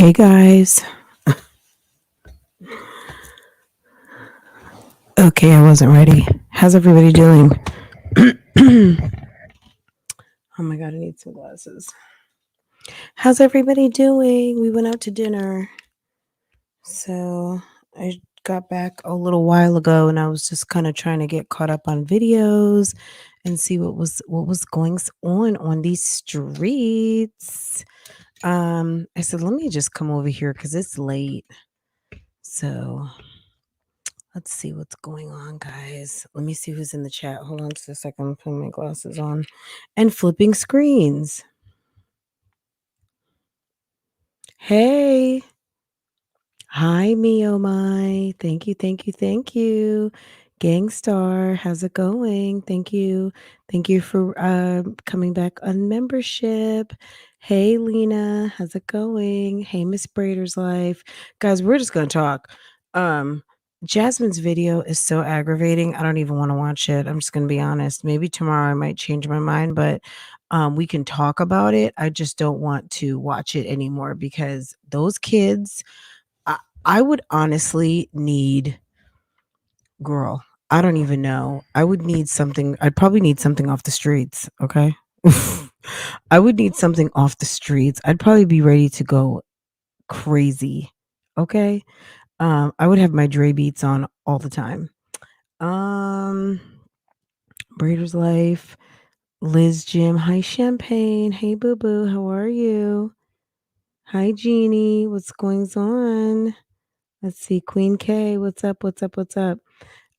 Hey guys. Okay, I wasn't ready. How's everybody doing? Oh my god, I need some glasses. How's everybody doing? We went out to dinner. So I got back a little while ago and I was just kind of trying to get caught up on videos and see what was going on these streets. I said, let me just come over here because it's late. So let's see what's going on, guys. Let me see who's in the chat. Hold on just a second. I'm putting my glasses on and flipping screens. Hey. Hi, me, oh my. Thank you, thank you, thank you. Gangstar, how's it going? Thank you. Thank you for coming back on membership. Hey, Lena, how's it going? Hey, Miss Brader's Life. Guys, we're just going to talk. Jasmine's video is so aggravating. I don't even want to watch it. I'm just going to be honest. Maybe tomorrow I might change my mind, but we can talk about it. I just don't want to watch it anymore because those kids, I would honestly need, girl, I don't even know. I would need something. I'd probably need something off the streets. Okay. I would need something off the streets. I'd probably be ready to go crazy. Okay. I would have my Dre beats on all the time. Breeder's Life, Liz Jim, hi Champagne, hey Boo Boo, how are you? Hi Jeannie, what's going on? Let's see, Queen K, what's up? What's up? What's up?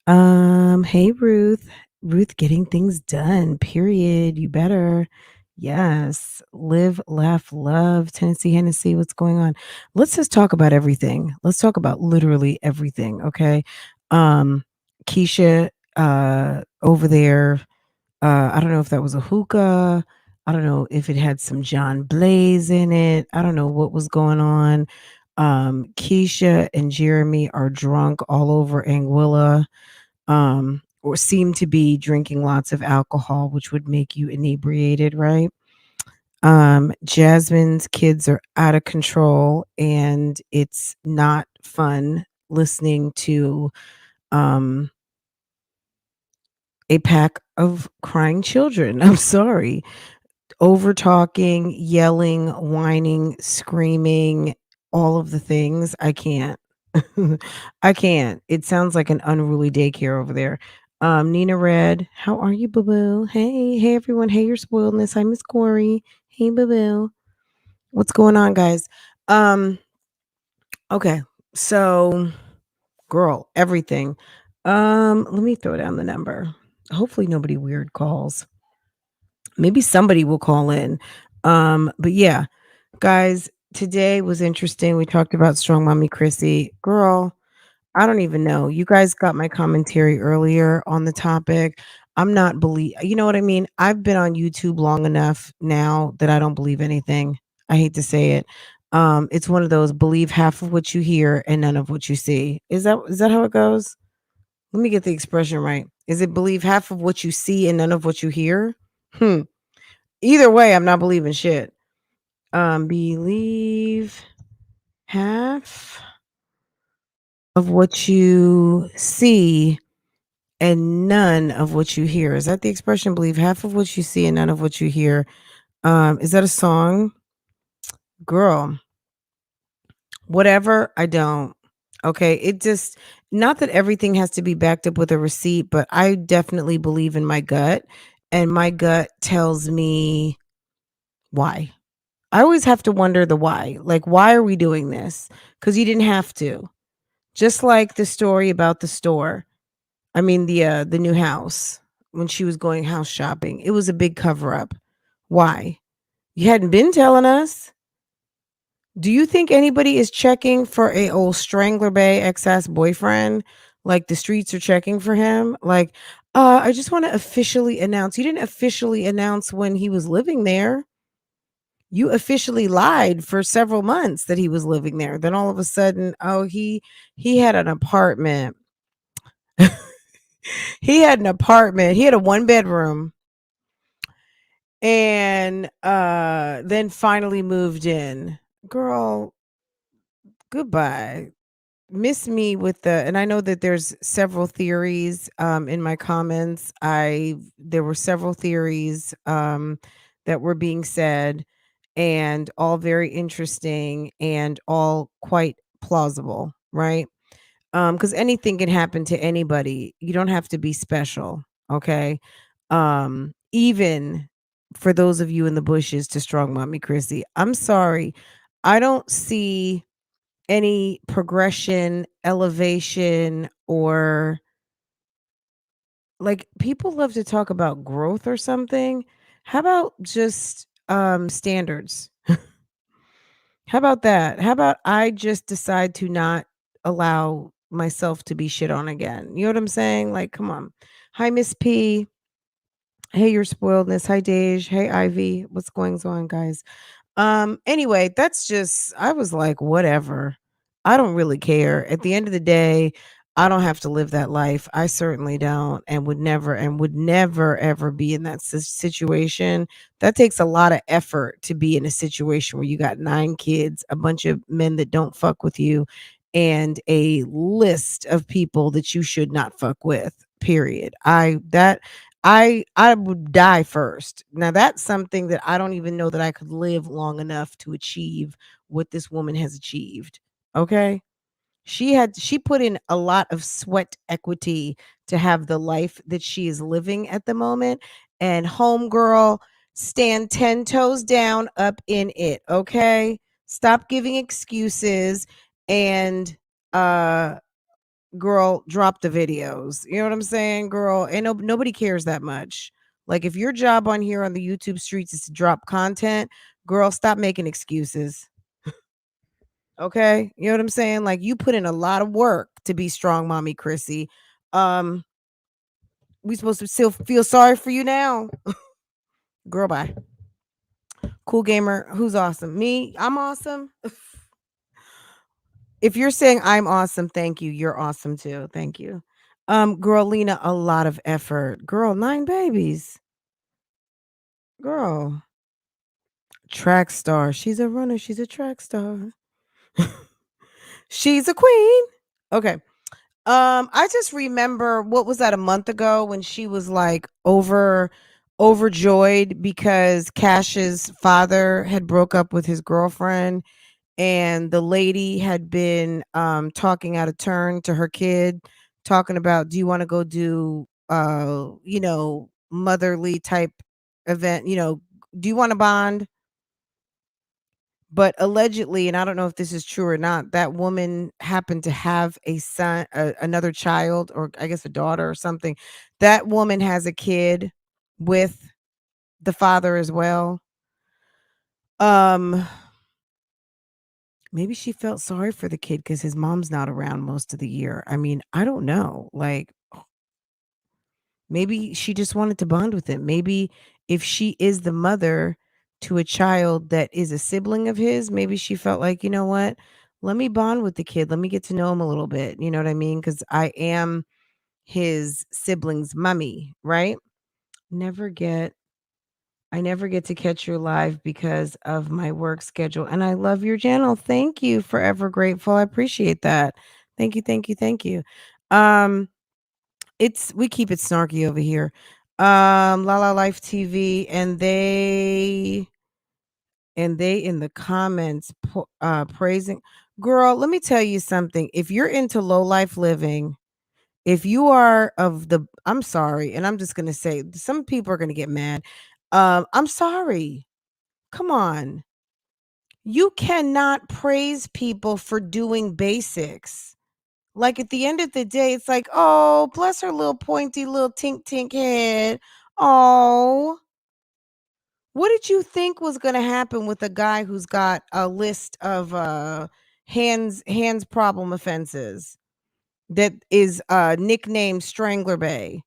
Hey Ruth, Ruth getting things done. Period. You better. Yes. Live, laugh, love. Tennessee, Hennessy. What's going on? Let's just talk about everything. Let's talk about literally everything. Okay. Keisha, over there. I don't know if that was a hookah. I don't know if it had some John Blaze in it. I don't know what was going on. Keisha and Jeremy are drunk all over Anguilla, or seem to be drinking lots of alcohol, which would make you inebriated, right? Jasmine's kids are out of control, and it's not fun listening to a pack of crying children. I'm sorry. Over talking, yelling, whining, screaming, all of the things. I can't. I can't. It sounds like an unruly daycare over there. Nina Red, how are you, boo boo? Hey, hey everyone. Hey, your spoiledness. Hi, Miss Corey. Hey, boo boo. What's going on, guys? Okay. So, girl, everything. Let me throw down the number. Hopefully nobody weird calls. Maybe somebody will call in. But yeah, guys, today was interesting. We talked about Strongmommychrissy. Girl, I don't even know. You guys got my commentary earlier on the topic. I'm not you know what I mean? I've been on YouTube long enough now that I don't believe anything. I hate to say it. It's one of those believe half of what you hear and none of what you see. Is that how it goes? Let me get the expression right. Is it believe half of what you see and none of what you hear? Either way, I'm not believing shit. Believe half of what you see and none of what you hear. Is that the expression? Believe half of what you see and none of what you hear. Is that a song? Girl, whatever, I don't. Okay. It just, not that everything has to be backed up with a receipt, but I definitely believe in my gut. And my gut tells me why. I always have to wonder the why. Like, why are we doing this? Because you didn't have to. Just like the story about the store. I mean, the new house, when she was going house shopping. It was a big cover up. Why? You hadn't been telling us. Do you think anybody is checking for a old Strangler Bay ex-ass boyfriend? Like the streets are checking for him? Like, I just want to officially announce. You didn't officially announce when he was living there. You officially lied for several months that he was living there. Then all of a sudden, oh, he had an apartment. He had an apartment. He had a 1-bedroom, and then finally moved in. Girl, Goodbye. Miss me with the and I know that there's several theories in my comments. There were several theories that were being said and all very interesting and all quite plausible, right? Cuz anything can happen to anybody. You don't have to be special, okay? Even for those of you in the bushes to Strong Mommy Chrissy. I'm sorry. I don't see any progression, elevation, or like people love to talk about growth or something. How about just standards? How about that? How about I just decide to not allow myself to be shit on again? You know what I'm saying? Like, come on. Hi, Miss P. Hey, your spoiledness. Hi, Dej. Hey, Ivy. What's going on, guys? Anyway, that's just I was like, whatever. I don't really care. At the end of the day, I don't have to live that life. I certainly don't and would never ever be in that situation. That takes a lot of effort to be in a situation where you got 9 kids, a bunch of men that don't fuck with you, and a list of people that you should not fuck with. Period. I would die first. Now that's something that I don't even know that I could live long enough to achieve what this woman has achieved. Okay? She put in a lot of sweat equity to have the life that she is living at the moment, and homegirl, stand 10 toes down up in it, okay? Stop giving excuses and girl, drop the videos. You know what I'm saying, girl? Ain't nobody cares that much. Like if your job on here on the YouTube streets is to drop content, girl, stop making excuses. Okay? You know what I'm saying? Like you put in a lot of work to be strong, mommy Chrissy. Um, we supposed to still feel sorry for you now. Girl, bye. Cool gamer, who's awesome? Me, I'm awesome. If you're saying I'm awesome, thank you. You're awesome too. Thank you. Girl, Lena, a lot of effort. Girl, 9 babies. Girl, track star. She's a runner. She's a track star. She's a queen. Okay. I just remember what was that a month ago when she was like overjoyed because Cash's father had broke up with his girlfriend and the lady had been talking out of turn to her kid, talking about, do you want to go do motherly type event, do you want to bond? But allegedly, and I don't know if this is true or not, that woman happened to have a son, another child, or I guess a daughter or something. That woman has a kid with the father as well. Um, Maybe she felt sorry for the kid because his mom's not around most of the year. I mean, I don't know. Like, maybe she just wanted to bond with him. Maybe if she is the mother to a child that is a sibling of his, maybe she felt like, you know what? Let me bond with the kid. Let me get to know him a little bit. You know what I mean? Because I am his sibling's mummy, right? Never get I never get to catch you live because of my work schedule. And I love your channel. Thank you. Forever grateful. I appreciate that. Thank you. Thank you. Thank you. Um, we keep it snarky over here. La La Life TV, and they in the comments praising. Girl, let me tell you something. If you're into low life living, if you are of the I'm sorry, and I'm just gonna say some people are gonna get mad. I'm sorry. Come on. You cannot praise people for doing basics. Like at the end of the day, it's like, oh, bless her little pointy little tink tink head. Oh, what did you think was going to happen with a guy who's got a list of hands problem offenses that is nicknamed Strangler Bay?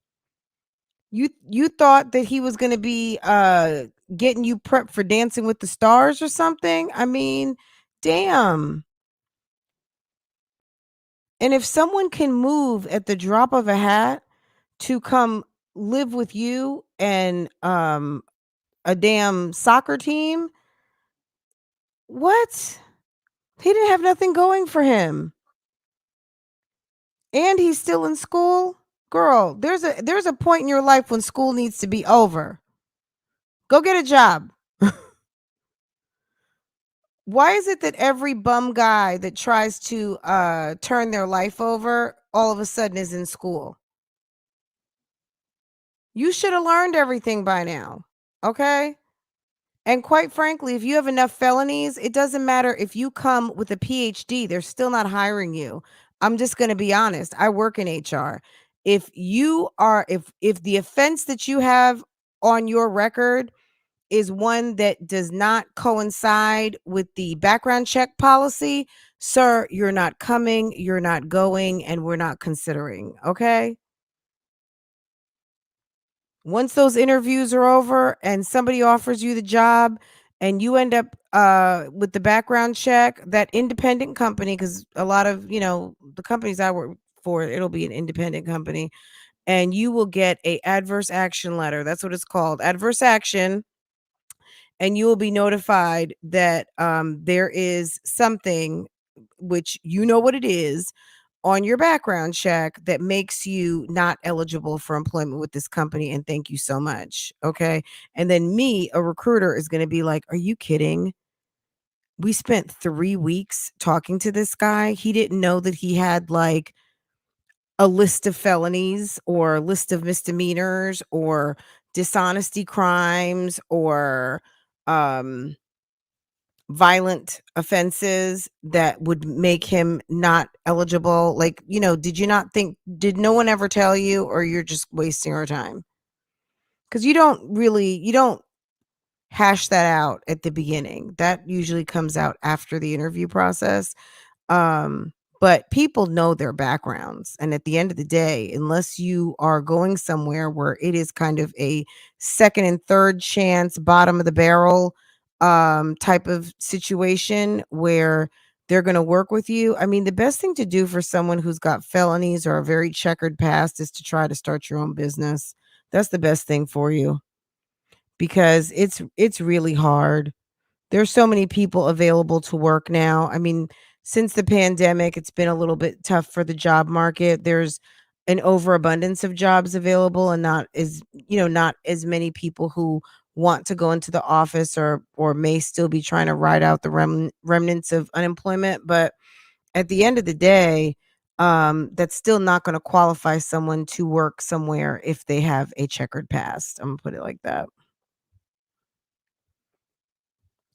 You thought that he was going to be getting you prepped for Dancing with the Stars or something? I mean, damn. And if someone can move at the drop of a hat to come live with you and a damn soccer team, what? He didn't have nothing going for him. And he's still in school. Girl, there's a point in your life when school needs to be over. Go get a job. Why is it that every bum guy that tries to turn their life over all of a sudden is in school? You should have learned everything by now. Okay? And quite frankly, if you have enough felonies, it doesn't matter if you come with a PhD, they're still not hiring you. I'm just going to be honest. I work in HR. If the offense that you have on your record is one that does not coincide with the background check policy, sir, you're not coming, you're not going, and we're not considering, okay? Once those interviews are over and somebody offers you the job and you end up with the background check, that independent company, because a lot of, the companies I work for, it'll be an independent company, and you will get a adverse action letter. That's what it's called, adverse action. And you will be notified that there is something, which you know what it is, on your background check that makes you not eligible for employment with this company, and thank you so much. Okay. And then me, a recruiter, is going to be like, are you kidding? We spent 3 weeks talking to this guy. He didn't know that he had like a list of felonies or a list of misdemeanors or dishonesty crimes or um violent offenses that would make him not eligible. Like, did you not think, did no one ever tell you, or you're just wasting our time? Because you don't hash that out at the beginning. That usually comes out after the interview process. Um, but people know their backgrounds. And at the end of the day, unless you are going somewhere where it is kind of a second and third chance, bottom of the barrel type of situation where they're going to work with you. I mean, the best thing to do for someone who's got felonies or a very checkered past is to try to start your own business. That's the best thing for you because it's really hard. There's so many people available to work now. I mean, since the pandemic, it's been a little bit tough for the job market. There's an overabundance of jobs available and not as many people who want to go into the office or may still be trying to ride out the remnants of unemployment. But at the end of the day, that's still not going to qualify someone to work somewhere if they have a checkered past. I'm gonna put it like that.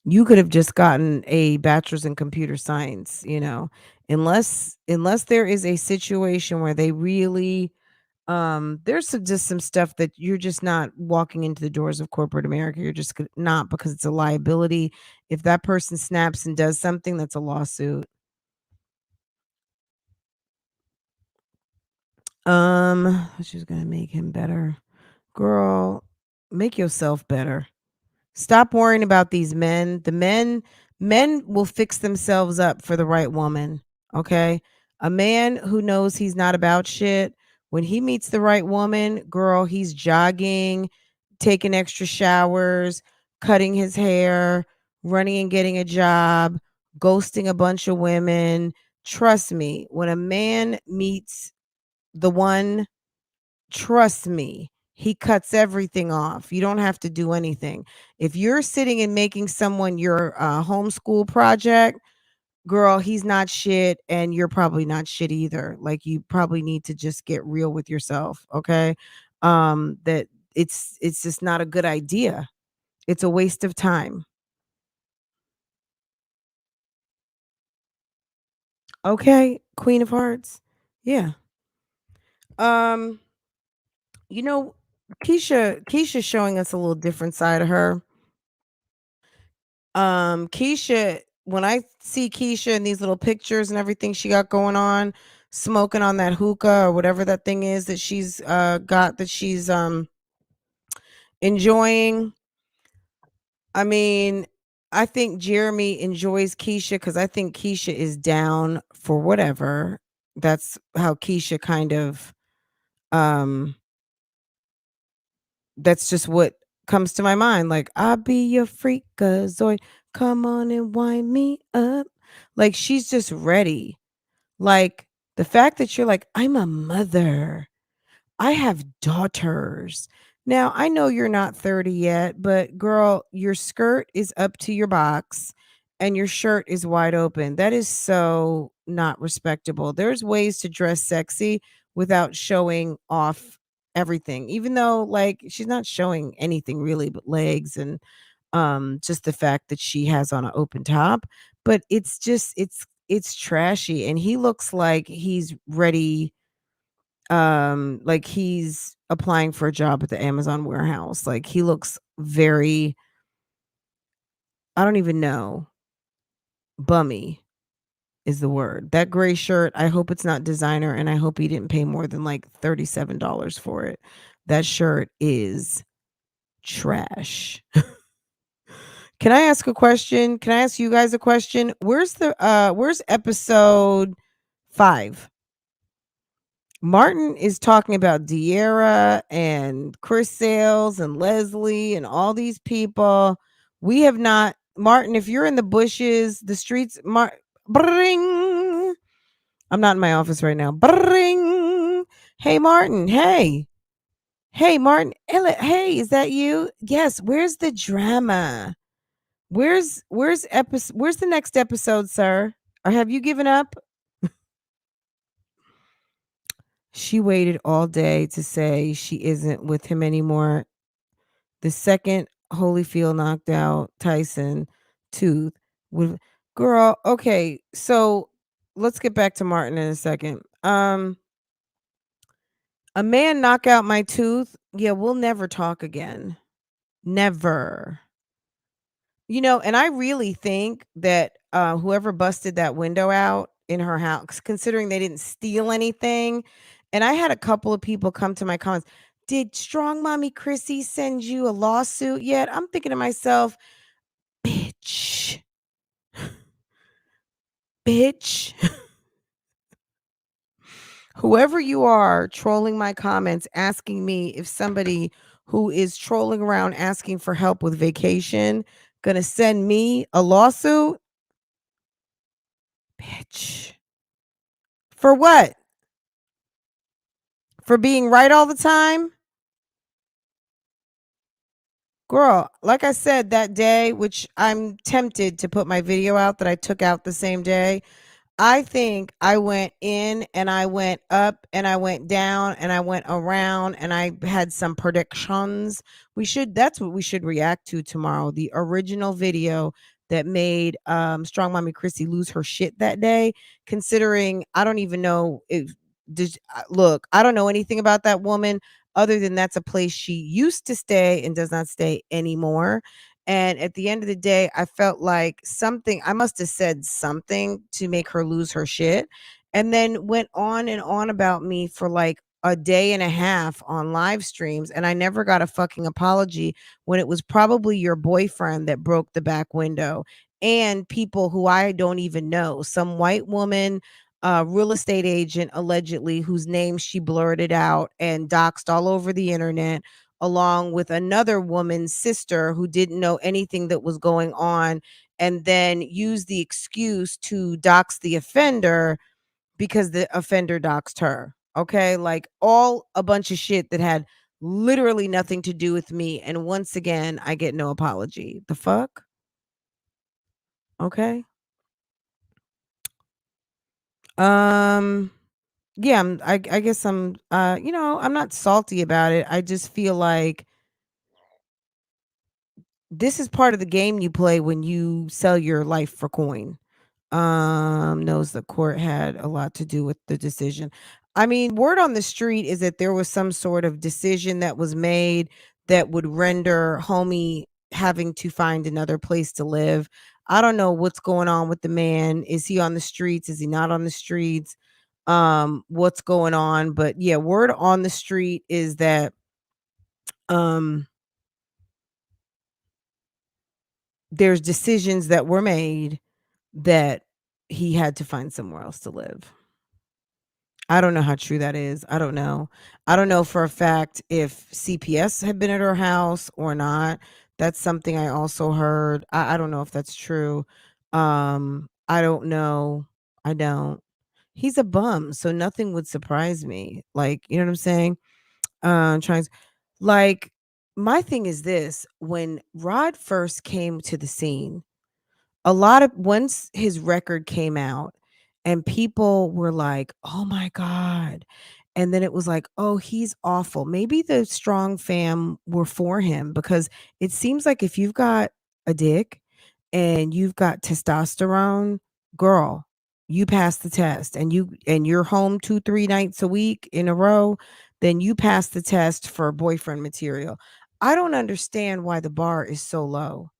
You could have just gotten a bachelor's in computer science, unless there is a situation where they really there's just some stuff that you're just not walking into the doors of corporate America. You're just not, because it's a liability. If that person snaps and does something, that's a lawsuit. Which is gonna make him better. Girl, make yourself better. Stop worrying about these men. Men will fix themselves up for the right woman, okay? A man who knows he's not about shit, when he meets the right woman, girl, he's jogging, taking extra showers, cutting his hair, running and getting a job, ghosting a bunch of women. Trust me, when a man meets the one, trust me, he cuts everything off. You don't have to do anything. If you're sitting and making someone your homeschool project, girl, he's not shit, and you're probably not shit either. Like, you probably need to just get real with yourself, okay? That it's just not a good idea. It's a waste of time. Okay, Queen of Hearts. Yeah. Um, you know, Keisha's showing us a little different side of her. Keisha, when I see Keisha in these little pictures and everything she got going on, smoking on that hookah or whatever that thing is that she's got that she's enjoying. I mean, I think Jeremy enjoys Keisha because I think Keisha is down for whatever. That's how Keisha kind of um that's just what comes to my mind. Like, I'll be your freakazoid. Come on and wind me up. Like, she's just ready. Like, the fact that you're like, "I'm a mother. I have daughters." Now, I know you're not 30 yet, but girl, your skirt is up to your box and your shirt is wide open. That is so not respectable. There's ways to dress sexy without showing off everything. Even though like she's not showing anything really but legs and just the fact that she has on an open top, but it's just it's trashy and he looks like he's applying for a job at the Amazon warehouse. Like he looks very, I don't even know, bummy is the word. That gray shirt, I hope it's not designer and I hope he didn't pay more than like $37 for it. That shirt is trash. Can I ask a question? Can I ask you guys a question? Where's episode 5? Martin is talking about De'Ara and Chris Sales and Leslie and all these people. We have not, Martin, if you're in the bushes, the streets, bring. I'm not in my office right now. Bring. Hey, Martin. Hey. Hey, Martin. Hey, is that you? Yes. Where's the drama? Where's the next episode, sir? Or have you given up? She waited all day to say she isn't with him anymore. The second Holyfield knocked out Tyson Tooth with girl, okay, so let's get back to Martin in a second. A man knock out my tooth. Yeah, we'll never talk again. Never. And I really think that whoever busted that window out in her house, considering they didn't steal anything, and I had a couple of people come to my comments, did Strong Mommy Chrissy send you a lawsuit yet? I'm thinking to myself, bitch, bitch, whoever you are trolling my comments, asking me if somebody who is trolling around asking for help with vacation gonna send me a lawsuit, bitch. For what? For being right all the time? Girl, like I said that day, which I'm tempted to put my video out that I took out the same day. I think I went in and I went up and I went down and I went around and I had some predictions. That's what we should react to tomorrow. The original video that made Strong Mommy Chrissy lose her shit that day, considering I don't even know if look, I don't know anything about that woman other than that's a place she used to stay and does not stay anymore. And at the end of the day, I felt like I must have said something to make her lose her shit. And then went on and on about me for like a day and a half on live streams. And I never got a fucking apology when it was probably your boyfriend that broke the back window and people who I don't even know. Some white woman, real estate agent, allegedly, whose name she blurted out and doxed all over the internet, along with another woman's sister who didn't know anything that was going on and then used the excuse to dox the offender because the offender doxed her. Okay. Like all a bunch of shit that had literally nothing to do with me. And once again, I get no apology. The fuck? Okay. Um, yeah, I guess I'm not salty about it. I just feel like this is part of the game you play when you sell your life for coin. Knows the court had a lot to do with the decision. I mean, word on the street is that there was some sort of decision that was made that would render homie having to find another place to live. I don't know what's going on with the man. Is he on the streets? Is he not on the streets? What's going on? But yeah, word on the street is that um there's decisions that were made that he had to find somewhere else to live. I don't know how true that is. I don't know. I don't know for a fact if CPS had been at her house or not. That's something I also heard. I don't know if that's true. I don't know. I don't. He's a bum, so nothing would surprise me. Like, you know what I'm saying? Trying like my thing is this, when Rod first came to the scene, a lot of once his record came out and people were like, "Oh my god." And then it was like, "Oh, he's awful." Maybe the Strong fam were for him because it seems like if you've got a dick and you've got testosterone, girl, you pass the test and you're home 2, 3 nights a week in a row, then you pass the test for boyfriend material. I don't understand why the bar is so low.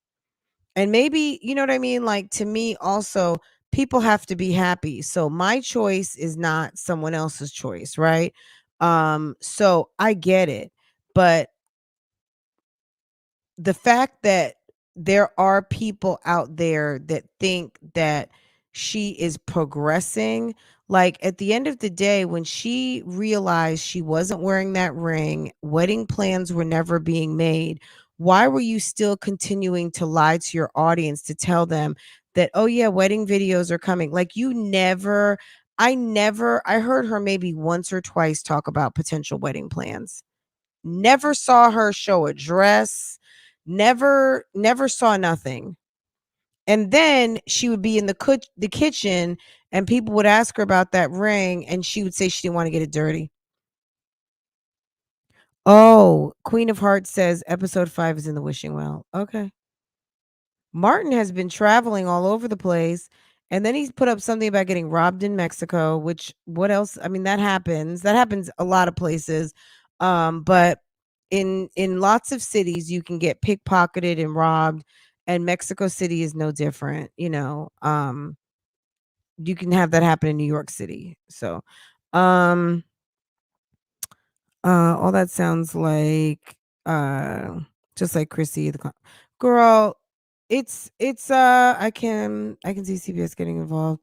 And maybe, you know what I mean? Like to me also, people have to be happy. So my choice is not someone else's choice, right? So I get it. But the fact that there are people out there that think that she is progressing, like at the end of the day, when she realized she wasn't wearing that ring, wedding plans were never being made, why were you still continuing to lie to your audience to tell them that, oh yeah, wedding videos are coming? Like you never, I heard her maybe once or twice talk about potential wedding plans. Never saw her show a dress, never saw nothing. And then she would be in the kitchen and people would ask her about that ring and she would say she didn't want to get it dirty. Oh, Queen of Hearts says episode 5 is in the wishing well. Okay. Martin has been traveling all over the place. And then he's put up something about getting robbed in Mexico, which what else? I mean, that happens. That happens a lot of places. But in lots of cities you can get pickpocketed and robbed, and Mexico City is no different, you know. You can have that happen in New York City. So um all that sounds like just like Chrissy girl, it's I can see CBS getting involved.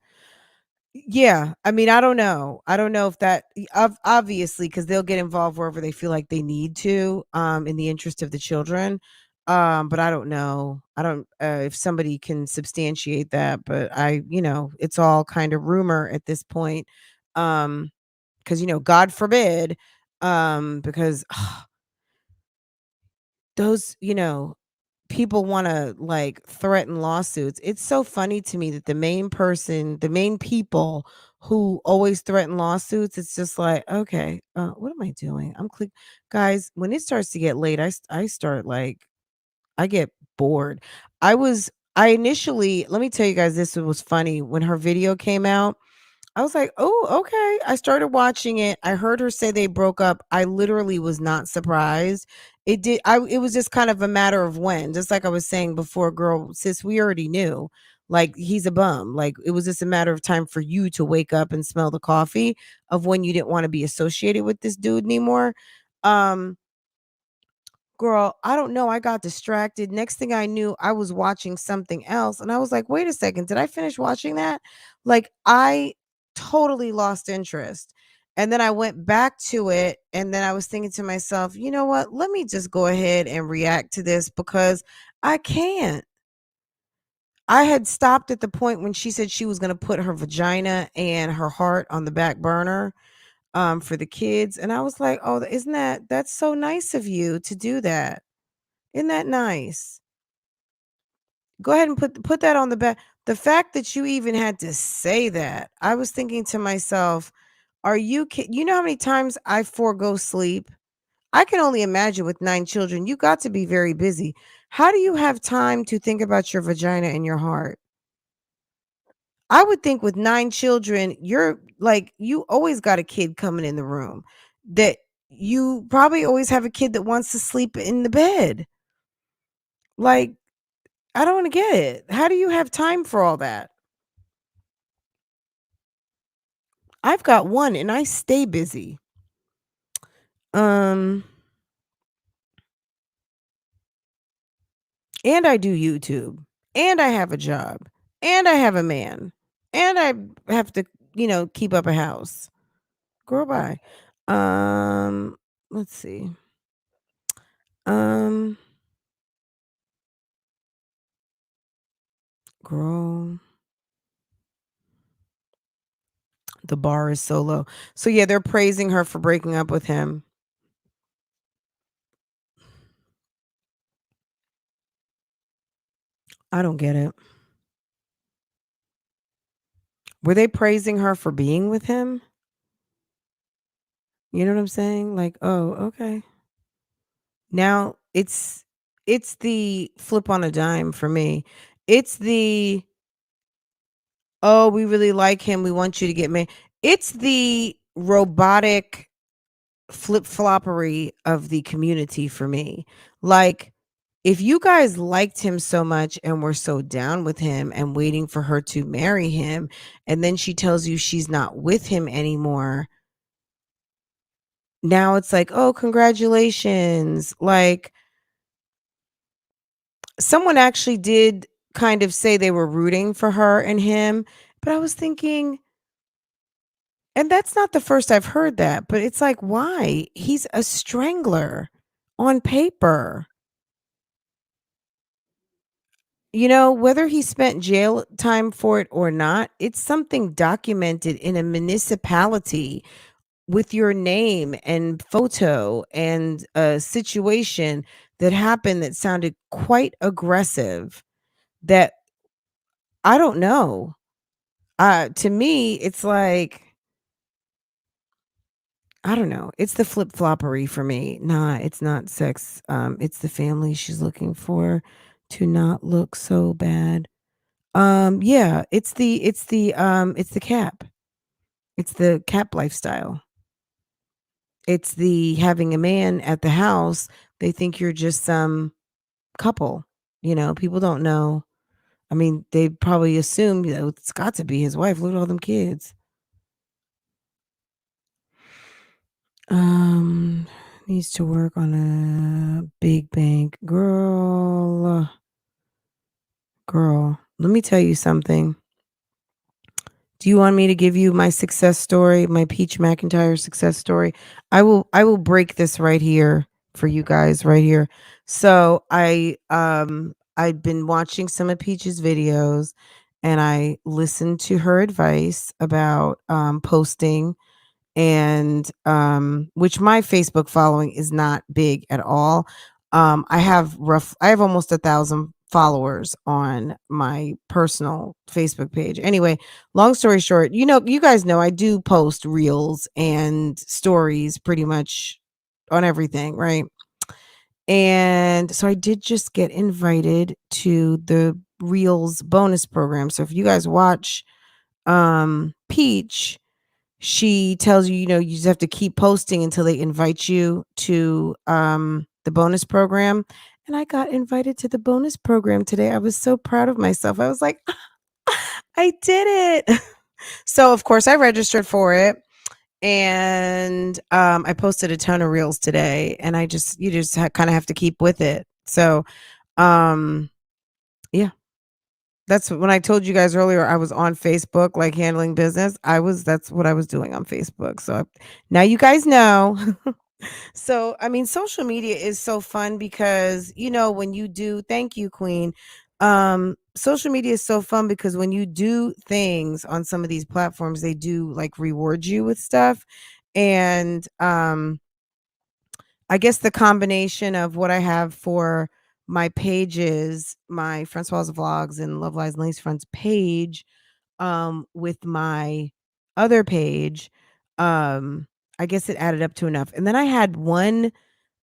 Yeah, I mean, I don't know. I don't know if that obviously because they'll get involved wherever they feel like they need to, in the interest of the children. But I don't know. I don't if somebody can substantiate that, but it's all kind of rumor at this point. Because God forbid, because those, people wanna, like, threaten lawsuits. It's so funny to me that the main people who always threaten lawsuits, it's just like, "Okay, what am I doing?" Guys, when it starts to get late, I start, like I get bored. I initially let me tell you guys this was funny. When her video came out, I was like, "Oh, okay." I started watching it. I heard her say they broke up. I literally was not surprised. It was just kind of a matter of when. Just like I was saying before, girl, sis, we already knew. Like he's a bum. Like it was just a matter of time for you to wake up and smell the coffee of when you didn't want to be associated with this dude anymore. Um Girl, I don't know. I got distracted. Next thing I knew, I was watching something else. And I was like, wait a second, did I finish watching that? Like, I totally lost interest. And then I went back to it. And then I was thinking to myself, you know what? Let me just go ahead and react to this because I can't. I had stopped at the point when she said she was going to put her vagina and her heart on the back burner for the kids. And I was like, oh, that's so nice of you to do that. Isn't that nice? Go ahead and put that on the back. The fact that you even had to say that, I was thinking to myself, are you know how many times I forego sleep? I can only imagine with 9 children, you got to be very busy. How do you have time to think about your vagina and your heart? I would think with 9 children, you're like you always got a kid coming in the room that you probably always have a kid that wants to sleep in the bed. Like I don't wanna get it. How do you have time for all that? I've got 1 and I stay busy. Um, and I do YouTube, and I have a job, and I have a man, and I have to, keep up a house. Girl, bye. Um, let's see. Um, girl. The bar is so low. So, yeah, they're praising her for breaking up with him. I don't get it. Were they praising her for being with him? You know what I'm saying? Like, "Oh, okay." Now it's the flip on a dime for me. It's the, "Oh, we really like him. We want you to get married." It's the robotic flip-floppery of the community for me. Like, if you guys liked him so much and were so down with him and waiting for her to marry him, and then she tells you she's not with him anymore, now it's like, "Oh, congratulations." Like, someone actually did kind of say they were rooting for her and him, but I was thinking, and that's not the first I've heard that, but it's like, why? He's a strangler on paper. You know, whether he spent jail time for it or not, it's something documented in a municipality with your name and photo and a situation that happened that sounded quite aggressive that I don't know. To me, it's like, I don't know. It's the flip-floppery for me. Nah, it's not sex. It's the family she's looking for to not look so bad. Yeah, it's the cap. It's the cap lifestyle. It's the having a man at the house. They think you're just some couple. You know, people don't know. I mean, they probably assume, it's got to be his wife. Look at all them kids. Um, Needs to work on a big bank. Girl, let me tell you something. Do you want me to give you my success story, my Peach McIntyre success story? I will break this right here for you guys right here. So I'd been watching some of Peach's videos and I listened to her advice about posting and which my Facebook following is not big at all. I have almost 1,000 followers on my personal Facebook page. Anyway, long story short, you guys know I do post reels and stories pretty much on everything, right? And so I did just get invited to the Reels bonus program. So if you guys watch Peach, she tells you, you just have to keep posting until they invite you to the bonus program. And I got invited to the bonus program today. I was so proud of myself. I was like, I did it. So of course I registered for it and I posted a ton of reels today and you just kind of have to keep with it. So um yeah, that's when I told you guys earlier I was on Facebook, like handling business. That's what I was doing on Facebook. So now you guys know. So, I mean, social media is so fun because, when you do, thank you, Queen. Social media is so fun because when you do things on some of these platforms, they do like reward you with stuff. And I guess the combination of what I have for my pages, my Francoise Vlogs and LoveLies&Lacefronts page, with my other page, um, I guess it added up to enough. And then I had one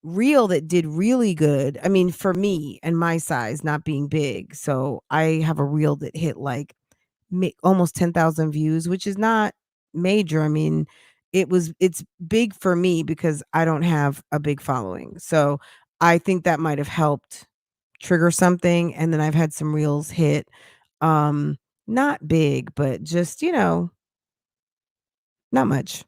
reel that did really good. I mean, for me and my size, not being big. So I have a reel that hit like almost 10,000 views, which is not major. I mean, it's big for me because I don't have a big following. So I think that might have helped trigger something. And then I've had some reels hit, um, not big, but just, not much.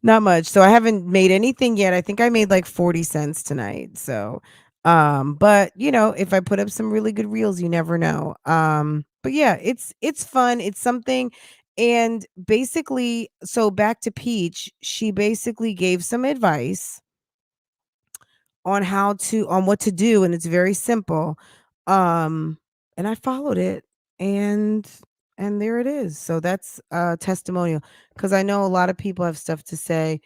Not much. So I haven't made anything yet. I think I made like 40 cents tonight. So but if I put up some really good reels, you never know. But yeah, it's fun. It's something. And basically, so back to Peach, she basically gave some advice on what to do, and it's very simple. Um and I followed it, and And there it is. So that's a testimonial, because I know a lot of people have stuff to say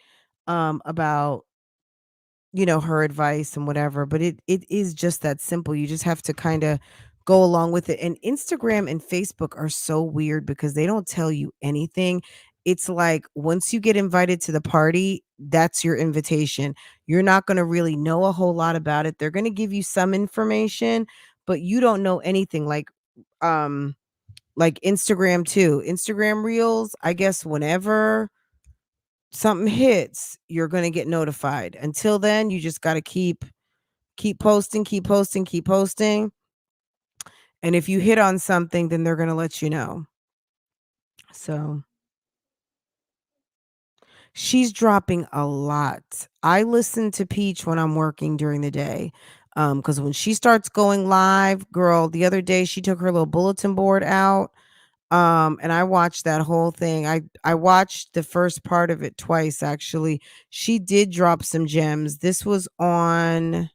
about, her advice and whatever, but it is just that simple. You just have to kind of go along with it. And Instagram and Facebook are so weird because they don't tell you anything. It's like once you get invited to the party, that's your invitation. You're not going to really know a whole lot about it. They're going to give you some information, but you don't know anything, like Instagram too. Instagram Reels, I guess whenever something hits, you're going to get notified. Until then, you just got to keep posting, keep posting, keep posting. And if you hit on something, then they're going to let you know. So, she's dropping a lot. I listen to Peach when I'm working during the day. Cuz when she starts going live, girl, the other day she took her little bulletin board out. And I watched that whole thing. I watched the first part of it twice actually. She did drop some gems. This was on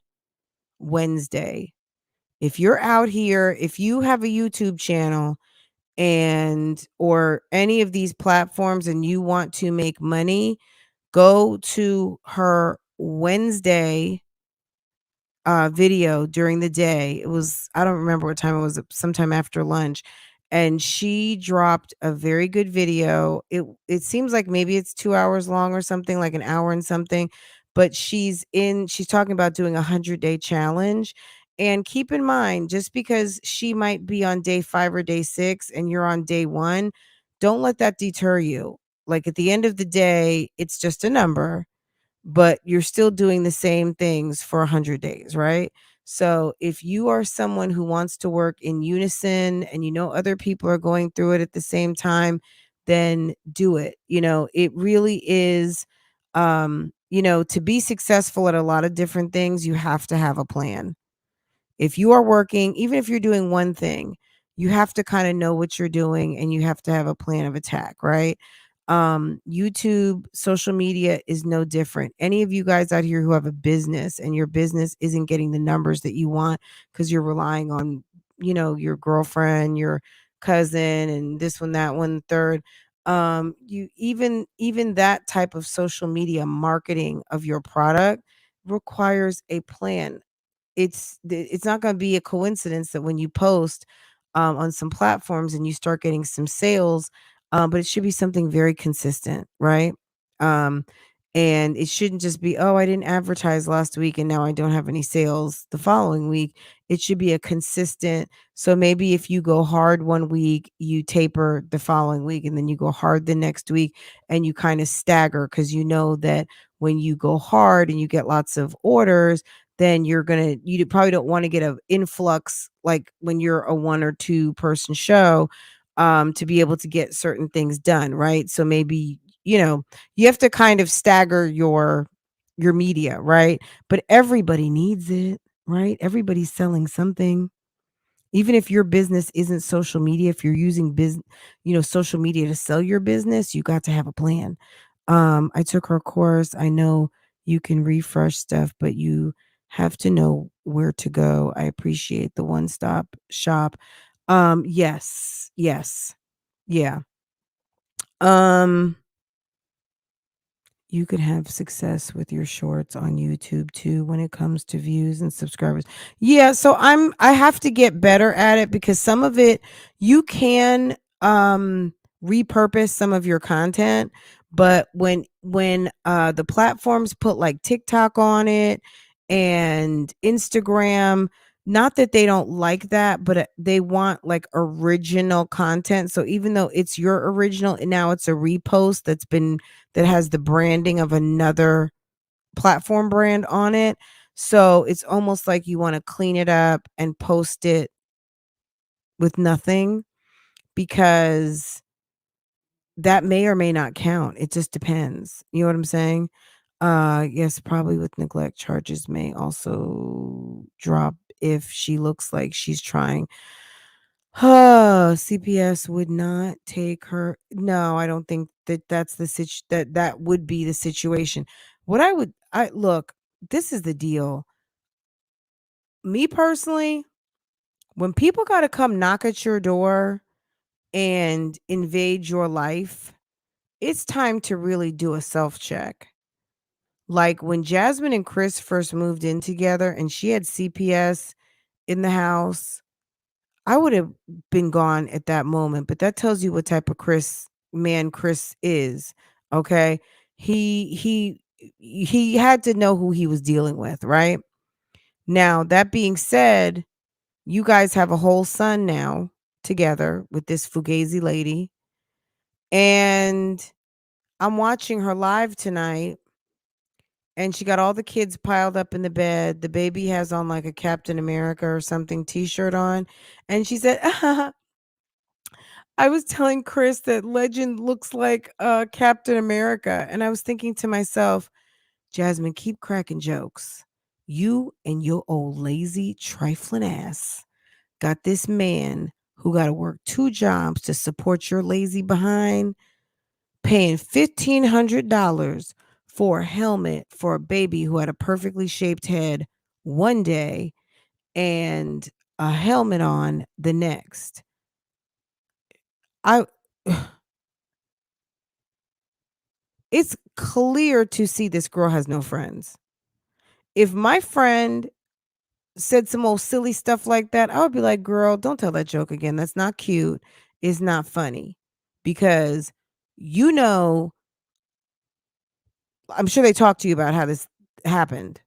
Wednesday. If you're out here, if you have a YouTube channel and or any of these platforms and you want to make money, go to her Wednesday video during the day. It was, I don't remember what time it was, sometime after lunch. And she dropped a very good video. It seems like maybe it's 2 hours long or something, like an hour and something, but she's talking about doing a 100-day challenge. And keep in mind, just because she might be on day 5 or day 6 and you're on day 1, don't let that deter you. Like at the end of the day, it's just a number, but you're still doing the same things for 100 days, right? So if you are someone who wants to work in unison and you know other people are going through it at the same time, then do it. It really is to be successful at a lot of different things, you have to have a plan. If you are working, even if you're doing one thing, you have to kind of know what you're doing and you have to have a plan of attack, right? YouTube, social media is no different. Any of you guys out here who have a business and your business isn't getting the numbers that you want because you're relying on, your girlfriend, your cousin, and this one, that one, third. You even that type of social media marketing of your product requires a plan. It's not gonna be a coincidence that when you post, on some platforms and you start getting some sales, but it should be something very consistent, right? Um, and it shouldn't just be, "Oh, I didn't advertise last week and now I don't have any sales the following week." It should be a consistent, so maybe if you go hard one week, you taper the following week, and then you go hard the next week, and you kinda stagger because you know that when you go hard and you get lots of orders, then you probably don't wanna get an influx, like, when you're a 1 or 2 person show, to be able to get certain things done, right? So maybe, you have to kind of stagger your media, right? But everybody needs it, right? Everybody's selling something. Even if your business isn't social media, if you're using social media to sell your business, you got to have a plan. I took her course. I know you can refresh stuff, but you have to know where to go. I appreciate the one-stop shop. Yes, yes, yeah. Um, you could have success with your shorts on YouTube too when it comes to views and subscribers. Yeah, so I have to get better at it because some of it you can repurpose some of your content, but when the platforms put like TikTok on it and Instagram, not that they don't like that, but they want like original content. So even though it's your original and now it's a repost that has the branding of another platform brand on it. So it's almost like you want to clean it up and post it with nothing because that may or may not count. It just depends. You know what I'm saying? Yes, probably with neglect charges may also drop if she looks like she's trying. CPS would not take her. No, I don't think that's that would be the situation. What I look, this is the deal. Me personally, when people got to come knock at your door and invade your life, it's time to really do a self check. Like when Jasmine and Chris first moved in together and she had CPS in the house, I would have been gone at that moment, but that tells you what type of Chris is, okay? He had to know who he was dealing with, right? Now, that being said, you guys have a whole son now together with this Fugazi lady, and I'm watching her live tonight, and she got all the kids piled up in the bed. The baby has on like a Captain America or something t-shirt on, and she said, I was telling Chris that Legend looks like Captain America, and I was thinking to myself, Jasmine, keep cracking jokes. You and your old lazy trifling ass got this man who got to work 2 jobs to support your lazy behind, paying $1,500 for a helmet for a baby who had a perfectly shaped head one day and a helmet on the next. I It's clear to see this girl has no friends. If my friend said some old silly stuff like that, I would be like, "Girl, don't tell that joke again. That's not cute. It's not funny." Because you know, I'm sure they talked to you about how this happened.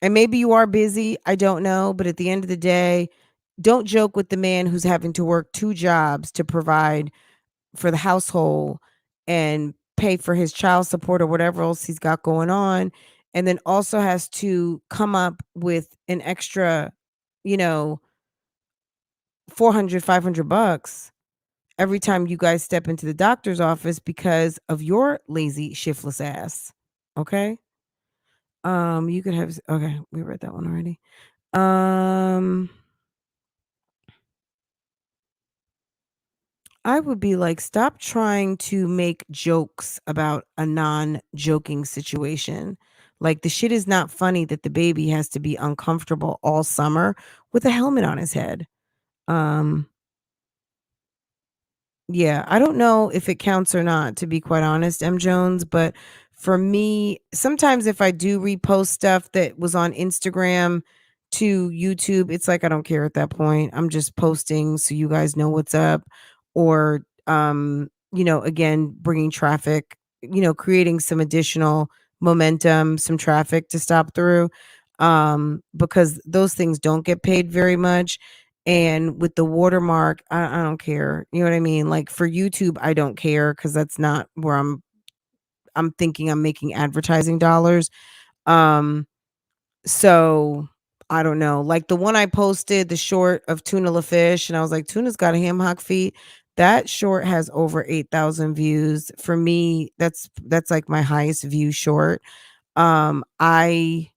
And maybe you are busy, I don't know, but at the end of the day, don't joke with the man who's having to work 2 jobs to provide for the household and pay for his child support or whatever else he's got going on, and then also has to come up with an extra, you know, 400, $500 every time you guys step into the doctor's office because of your lazy, shiftless ass. Okay? You could have okay, we read that one already. Um I would be like, stop trying to make jokes about a non-joking situation. Like the shit is not funny that the baby has to be uncomfortable all summer with a helmet on his head. Um, yeah, I don't know if it counts or not, to be quite honest, M. Jones, but for me, sometimes if I do repost stuff that was on Instagram to YouTube, it's like I don't care at that point. I'm just posting so you guys know what's up, or again, bringing traffic, creating some additional momentum, some traffic to stop through, because those things don't get paid very much. And with the watermark, I don't care. You know what I mean? Like for YouTube, I don't care because that's not where I'm thinking I'm making advertising dollars. Um, so I don't know. Like the one I posted, the short of Tuna La Fish, and I was like, Tuna's got a ham hock feet. That short has over 8,000 views. For me, that's like my highest view short. I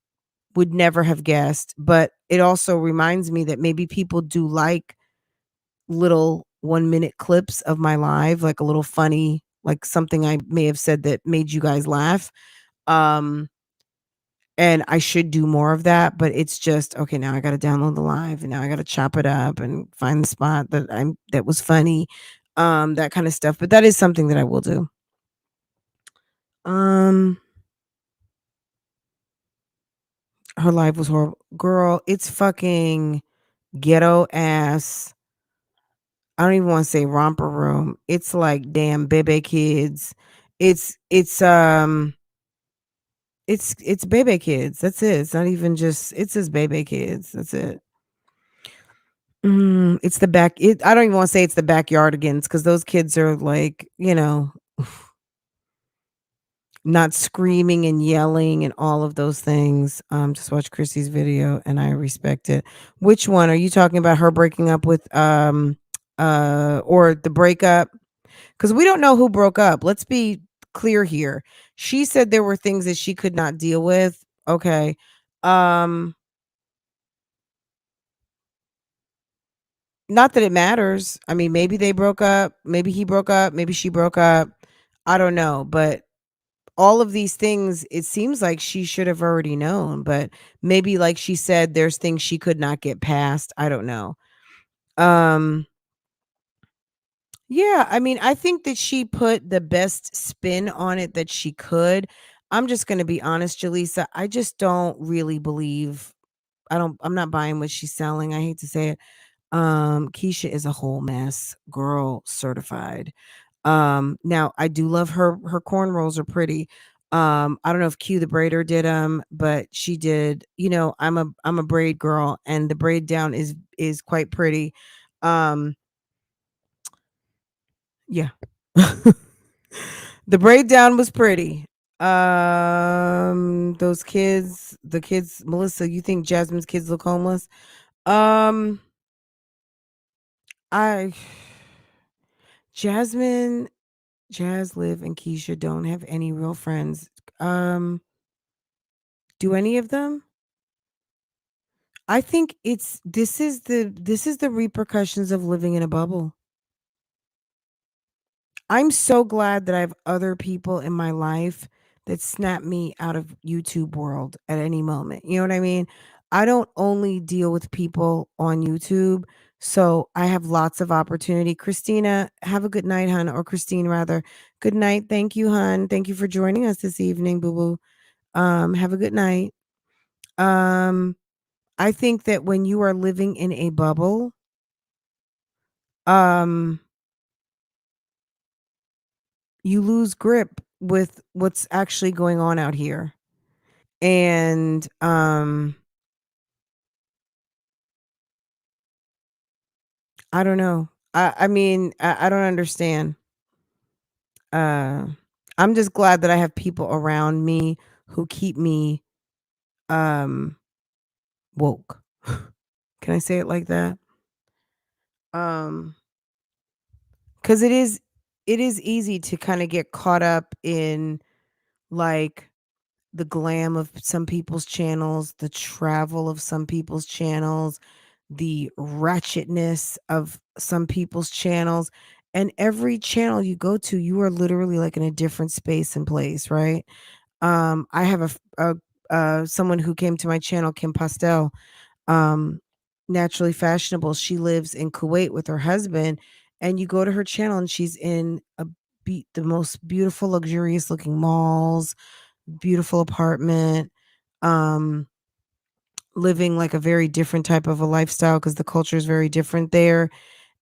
would never have guessed, but it also reminds me that maybe people do like little 1-minute clips of my live, like a little funny, like something I may have said that made you guys laugh. Um, and I should do more of that, but it's just okay. Now I got to download the live, and now I got to chop it up and find the spot that was funny, that kind of stuff. But that is something that I will do. Um, her live was horrible, girl. It's fucking ghetto ass. I don't even want to say romper room. It's like damn bebe kids. It's bebe kids. That's it. It's not even just it's just bebe kids. That's it. It's the back. I don't even want to say it's the backyardigans because those kids are like, not screaming and yelling and all of those things. Just watch Chrissy's video and I respect it. Which one are you talking about? Her breaking up with or the breakup? Because we don't know who broke up. Let's be clear here. She said there were things that she could not deal with. Okay. Um, Not that it matters. I mean, maybe they broke up, maybe he broke up, maybe she broke up. I don't know, but all of these things, it seems like she should have already known, but maybe like she said, there's things she could not get past. I don't know. Um, Yeah, I mean, I think that she put the best spin on it that she could. I'm just gonna be honest, Jaleesa, I just don't really believe I'm not buying what she's selling, I hate to say it. Keisha is a whole mess, girl certified. Now I do love her cornrows are pretty. I don't know if Q the braider did them, but she did, I'm a braid girl and the braid down is quite pretty. Um, yeah. The braid down was pretty. The kids, Melissa, you think Jasmine's kids look homeless? Um, I Jasmine, Jazz, Liv, and Keisha don't have any real friends. Um, do any of them? I think this is the repercussions of living in a bubble. I'm so glad that I have other people in my life that snap me out of YouTube world at any moment. You know what I mean? I don't only deal with people on YouTube, so I have lots of opportunity. Christina, have a good night, hun, or Christine rather. Good night. Thank you, hun. Thank you for joining us this evening, boo boo. Have a good night. Um, I think that when you are living in a bubble, um, you lose grip with what's actually going on out here. And I don't know. I mean, I don't understand. Uh I'm just glad that I have people around me who keep me um woke. Can I say it like that? Um cuz it is easy to kind of get caught up in like the glam of some people's channels, the travel of some people's channels, the ratchetness of some people's channels. And every channel you go to, you are literally like in a different space and place, right? I have someone who came to my channel, Kim Pastel, um, naturally fashionable. She lives in Kuwait with her husband, and you go to her channel, and she's in the most beautiful, luxurious looking malls, beautiful apartment, um, living like a very different type of a lifestyle because the culture is very different there.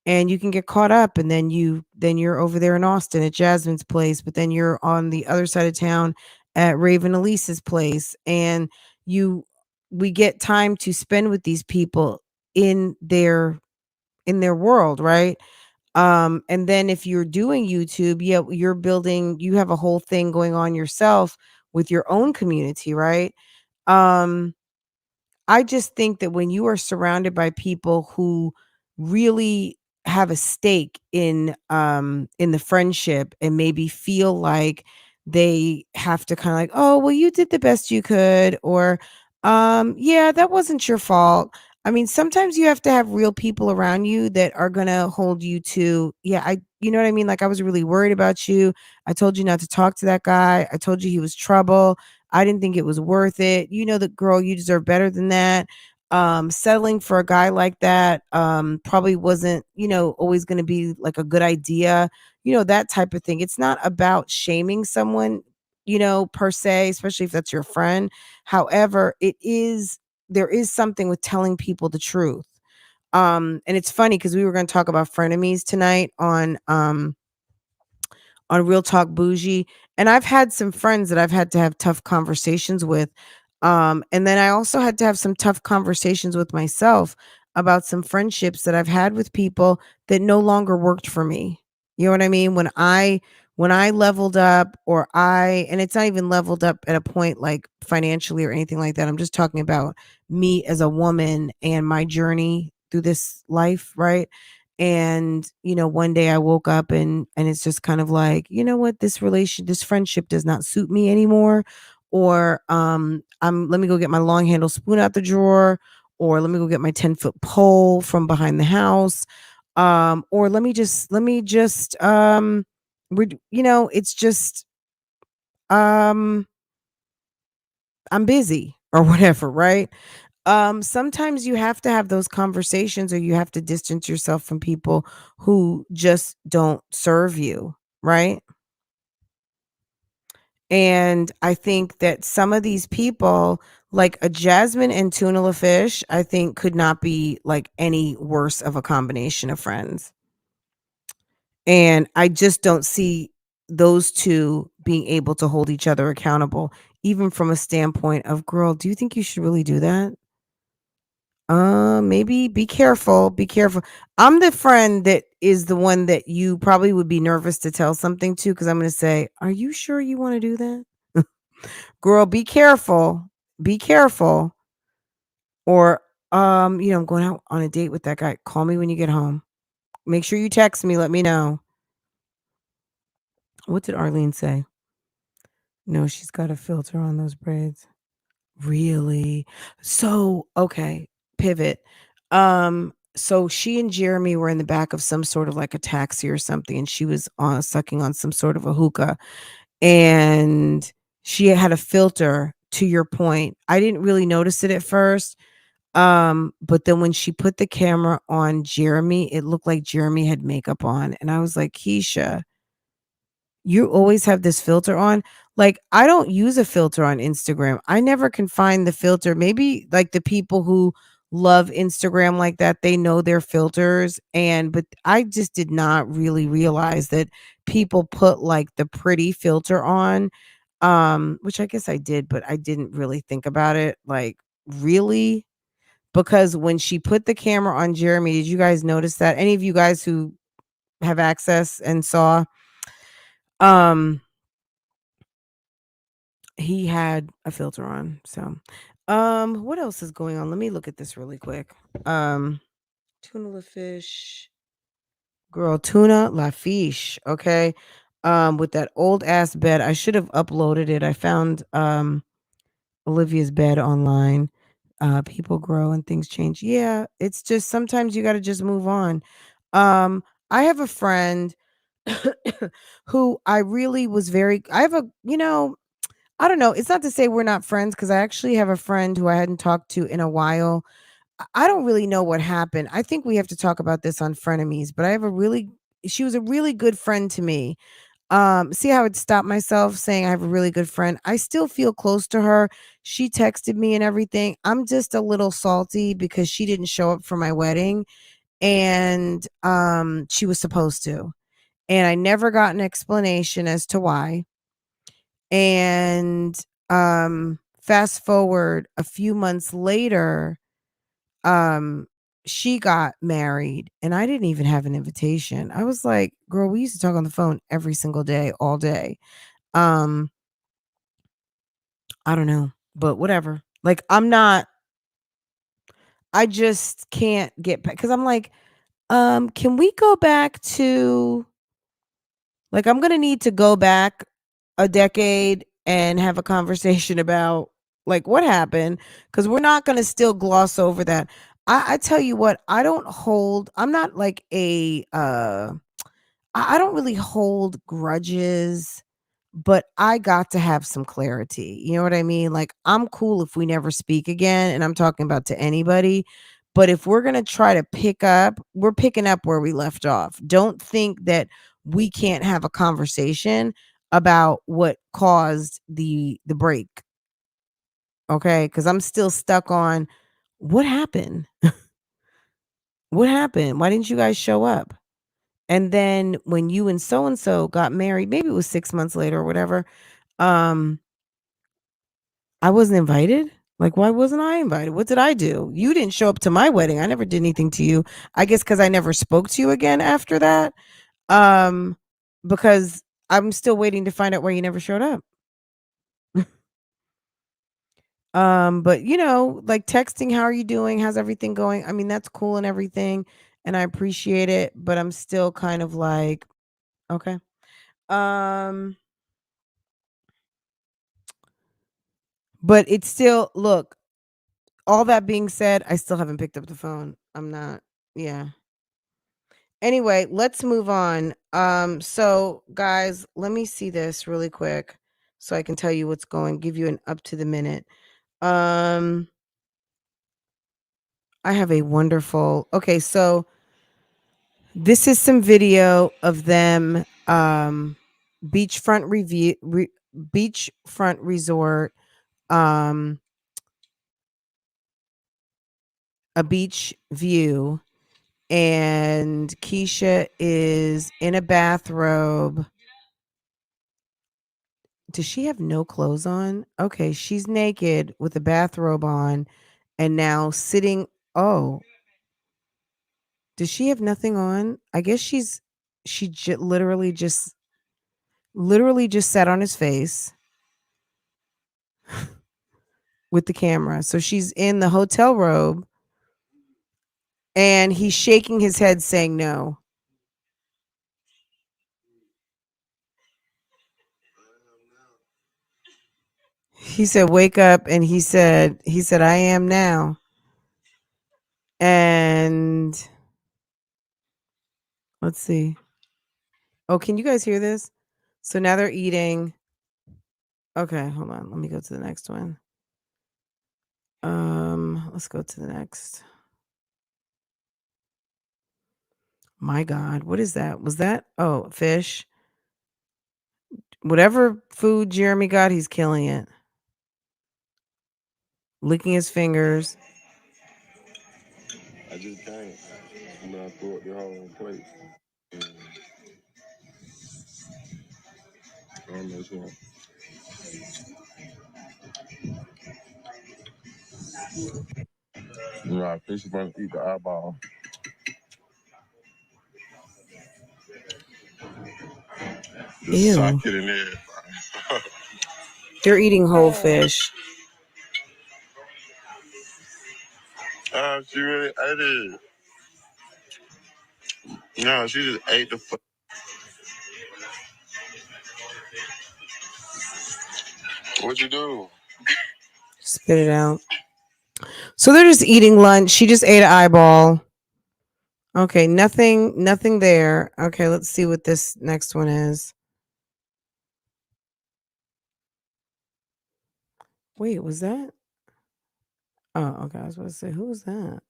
And you can get caught up, and then you're over there in Austin at Jasmine's place, but then you're on the other side of town at Raven Elise's place, and you we get time to spend with these people in their world, right? And then if you're doing YouTube, yeah, you have a whole thing going on yourself with your own community, right? Um, I just think that when you are surrounded by people who really have a stake in the friendship and maybe feel like they have to kind of like, "Oh, well, you did the best you could," or yeah, that wasn't your fault. I mean, sometimes you have to have real people around you that are going to hold you to, yeah, you know what I mean? Like, I was really worried about you. I told you not to talk to that guy. I told you he was trouble. I didn't think it was worth it. You know, the girl, you deserve better than that. Settling for a guy like that probably wasn't, always going to be like a good idea. That type of thing. It's not about shaming someone, per se, especially if that's your friend. However, there is something with telling people the truth. And it's funny because we were going to talk about frenemies tonight on Real Talk Bougie. And I've had some friends that I've had to have tough conversations with. And then I also had to have some tough conversations with myself about some friendships that I've had with people that no longer worked for me. You know what I mean? When I leveled up, and it's not even leveled up at a point like financially or anything like that. I'm just talking about me as a woman and my journey through this life, right? And one day I woke up and it's just kind of like, you know what, this friendship does not suit me anymore. Or let me go get my long handle spoon out the drawer, or let me go get my 10-foot pole from behind the house. Or let me just it's just um I'm busy or whatever, right? Sometimes you have to have those conversations or you have to distance yourself from people who just don't serve you, right? And I think that some of these people, like a Jasmine and Tuna Fish, I think could not be like any worse of a combination of friends. And I just don't see those two being able to hold each other accountable, even from a standpoint of, girl, do you think you should really do that? Maybe be careful. Be careful. I'm the friend that is the one that you probably would be nervous to tell something to because I'm going to say, are you sure you want to do that? Girl, be careful. Be careful. Or, I'm going out on a date with that guy. Call me when you get home. Make sure you text me. Let me know. What did Arlene say? No, she's got a filter on those braids. Really? So, okay, pivot. So she and Jeremy were in the back of some sort of like a taxi or something, and she was sucking on some sort of a hookah, and she had a filter. To your point, I didn't really notice it at first. But then when she put the camera on Jeremy, it looked like Jeremy had makeup on, and I was like, Keisha, you always have this filter on? Like, I don't use a filter on Instagram. I never can find the filter. Maybe like the people who love Instagram like that, they know their filters. But I just did not really realize that people put like the pretty filter on. Which I guess I did, but I didn't really think about it. Like, really? Because when she put the camera on Jeremy, did you guys notice that? Any of you guys who have access and saw? Um, He had a filter on. So, what else is going on? Let me look at this really quick. Um, Tuna la fish, girl, tuna la fish. Okay. With that old ass bed, I should have uploaded it. I found Olivia's bed online. People grow and things change. Yeah, it's just sometimes you got to just move on. I have a friend who I really was very. I have I don't know. It's not to say we're not friends because I actually have a friend who I hadn't talked to in a while. I don't really know what happened. I think we have to talk about this on Frenemies, but she was a really good friend to me. See how I'd stop myself saying I have a really good friend. I still feel close to her. She texted me and everything. I'm just a little salty because she didn't show up for my wedding and she was supposed to. And I never got an explanation as to why. And fast forward a few months later, um she got married and I didn't even have an invitation. I was like, girl, we used to talk on the phone every single day, all day. Um I don't know, but whatever. Like I just can't get back cuz I'm like, can we go back to like I'm going to need to go back a decade and have a conversation about like what happened because we're not going to still gloss over that. I tell you what, I'm not like I don't really hold grudges, but I got to have some clarity. You know what I mean? Like, I'm cool if we never speak again, and I'm talking about to anybody. But if we're going to try to pick up, we're picking up where we left off. Don't think that we can't have a conversation about what caused the break. Okay? Cuz I'm still stuck on what happened? What happened? Why didn't you guys show up? And then when you and so got married, maybe it was 6 months later or whatever, um, I wasn't invited? Like, why wasn't I invited? What did I do? You didn't show up to my wedding. I never did anything to you. I guess because I never spoke to you again after that. Um, because I'm still waiting to find out why you never showed up. But like texting, how are you doing? How's everything going? I mean, that's cool and everything, and I appreciate it, but I'm still kind of like, okay. Um But it's still look, all that being said, I still haven't picked up the phone. I'm not yeah. Anyway, let's move on. So guys, let me see this really quick so I can tell you what's going, give you an up to the minute. Um I have a wonderful. Okay, so this is some video of them beachfront beachfront resort, um a beach view, and Keisha is in a bathrobe. Does she have no clothes on? Okay, she's naked with a bathrobe on and now sitting. Oh, does she have nothing on? I guess literally just sat on his face with the camera. So she's in the hotel robe and he's shaking his head saying no. He said, "Wake up." And he said, "I am now." And let's see. Oh, can you guys hear this? So now they're eating. Okay, hold on. Let me go to the next one. Let's go to the next. My God, what is that? Was that? Oh, fish. Whatever food Jeremy got, he's killing it. Licking his fingers. I just can't. I'm gonna throw it the whole plate. I don't know what's wrong. Nah, fish is gonna eat the eyeball. Just Ew. suck it in there. They're eating whole fish. She really ate it. No, she just ate the fuck. What'd you do? Spit it out. So they're just eating lunch. She just ate an eyeball. Okay, nothing there. Okay, let's see what this next one is. Wait, was that? Oh, okay. I was about to say, who was that?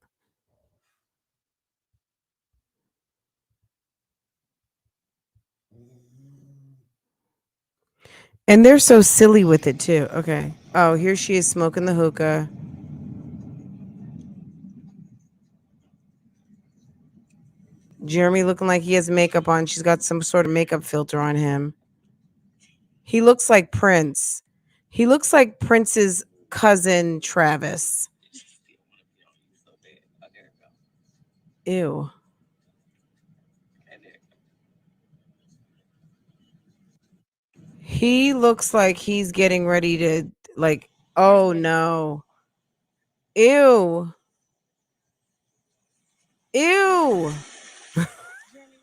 And they're so silly with it too. Okay. Oh, here she is smoking the hookah. Jeremy looking like he has makeup on. She's got some sort of makeup filter on him. He looks like Prince. He looks like Prince's cousin Travis. Ew. He looks like he's getting ready to like, oh no. Ew. Ew.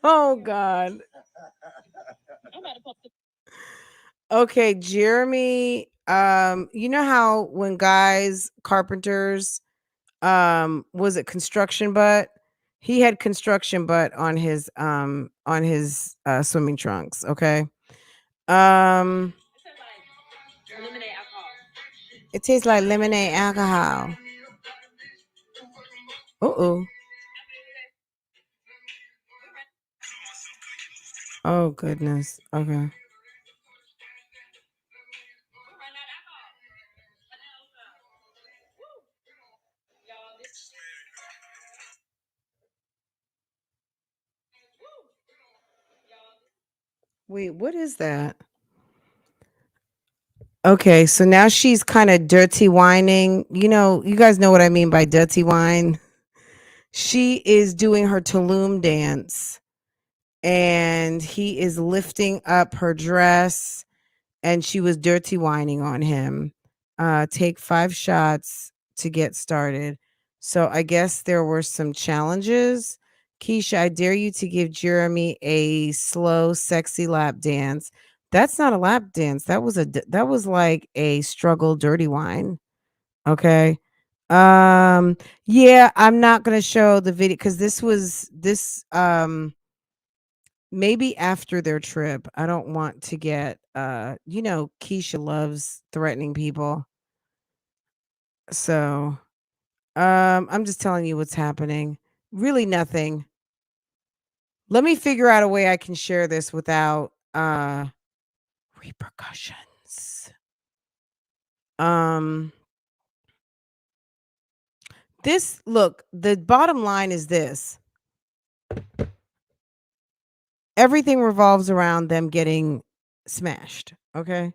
Oh God. Okay, Jeremy. You know how when guys, carpenters, was it construction butt? He had construction butt on his swimming trunks. Okay. Um, it tastes like lemonade alcohol. Uh-oh. Oh goodness. Okay. Wait, what is that? Okay, so now she's kind of dirty whining. You know, you guys know what I mean by dirty wine. She is doing her Tulum dance and he is lifting up her dress and she was dirty whining on him. Take 5 shots to get started. So I guess there were some challenges. Keisha, I dare you to give Jeremy a slow, sexy lap dance. That's not a lap dance. That was like a struggle dirty wine. Okay. Yeah, I'm not gonna show the video because this maybe after their trip. I don't want to get Keisha loves threatening people. So I'm just telling you what's happening. Really nothing. Let me figure out a way I can share this without repercussions. Um this look, the bottom line is this. Everything revolves around them getting smashed, okay?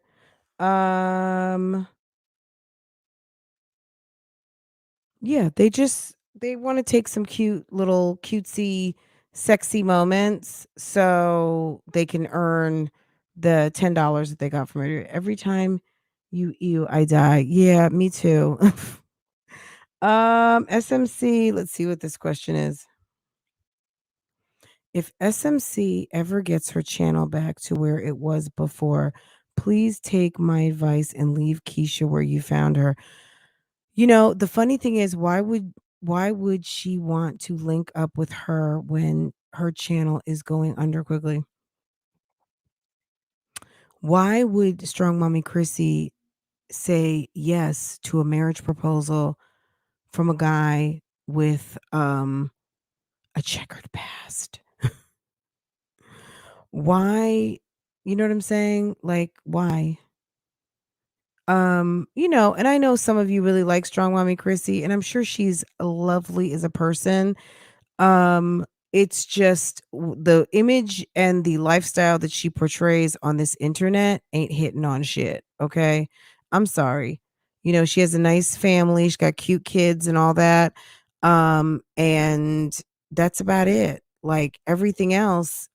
Um Yeah, they wanna take some cute little cutesy, sexy moments so they can earn the $10 that they got from it. Every time you ew, I die. Yeah, me too. SMC, let's see what this question is. If SMC ever gets her channel back to where it was before, please take my advice and leave Keisha where you found her. You know, the funny thing is, why would she want to link up with her when her channel is going under quickly? Why would Strong Mommy Chrissy say yes to a marriage proposal from a guy with a checkered past? Why? You know what I'm saying? Like, why? And I know some of you really like Strong Mommy Chrissy, and I'm sure she's lovely as a person. Um, it's just the image and the lifestyle that she portrays on this internet ain't hitting on shit, okay? I'm sorry. You know, she has a nice family, she's got cute kids and all that. And that's about it. Like everything else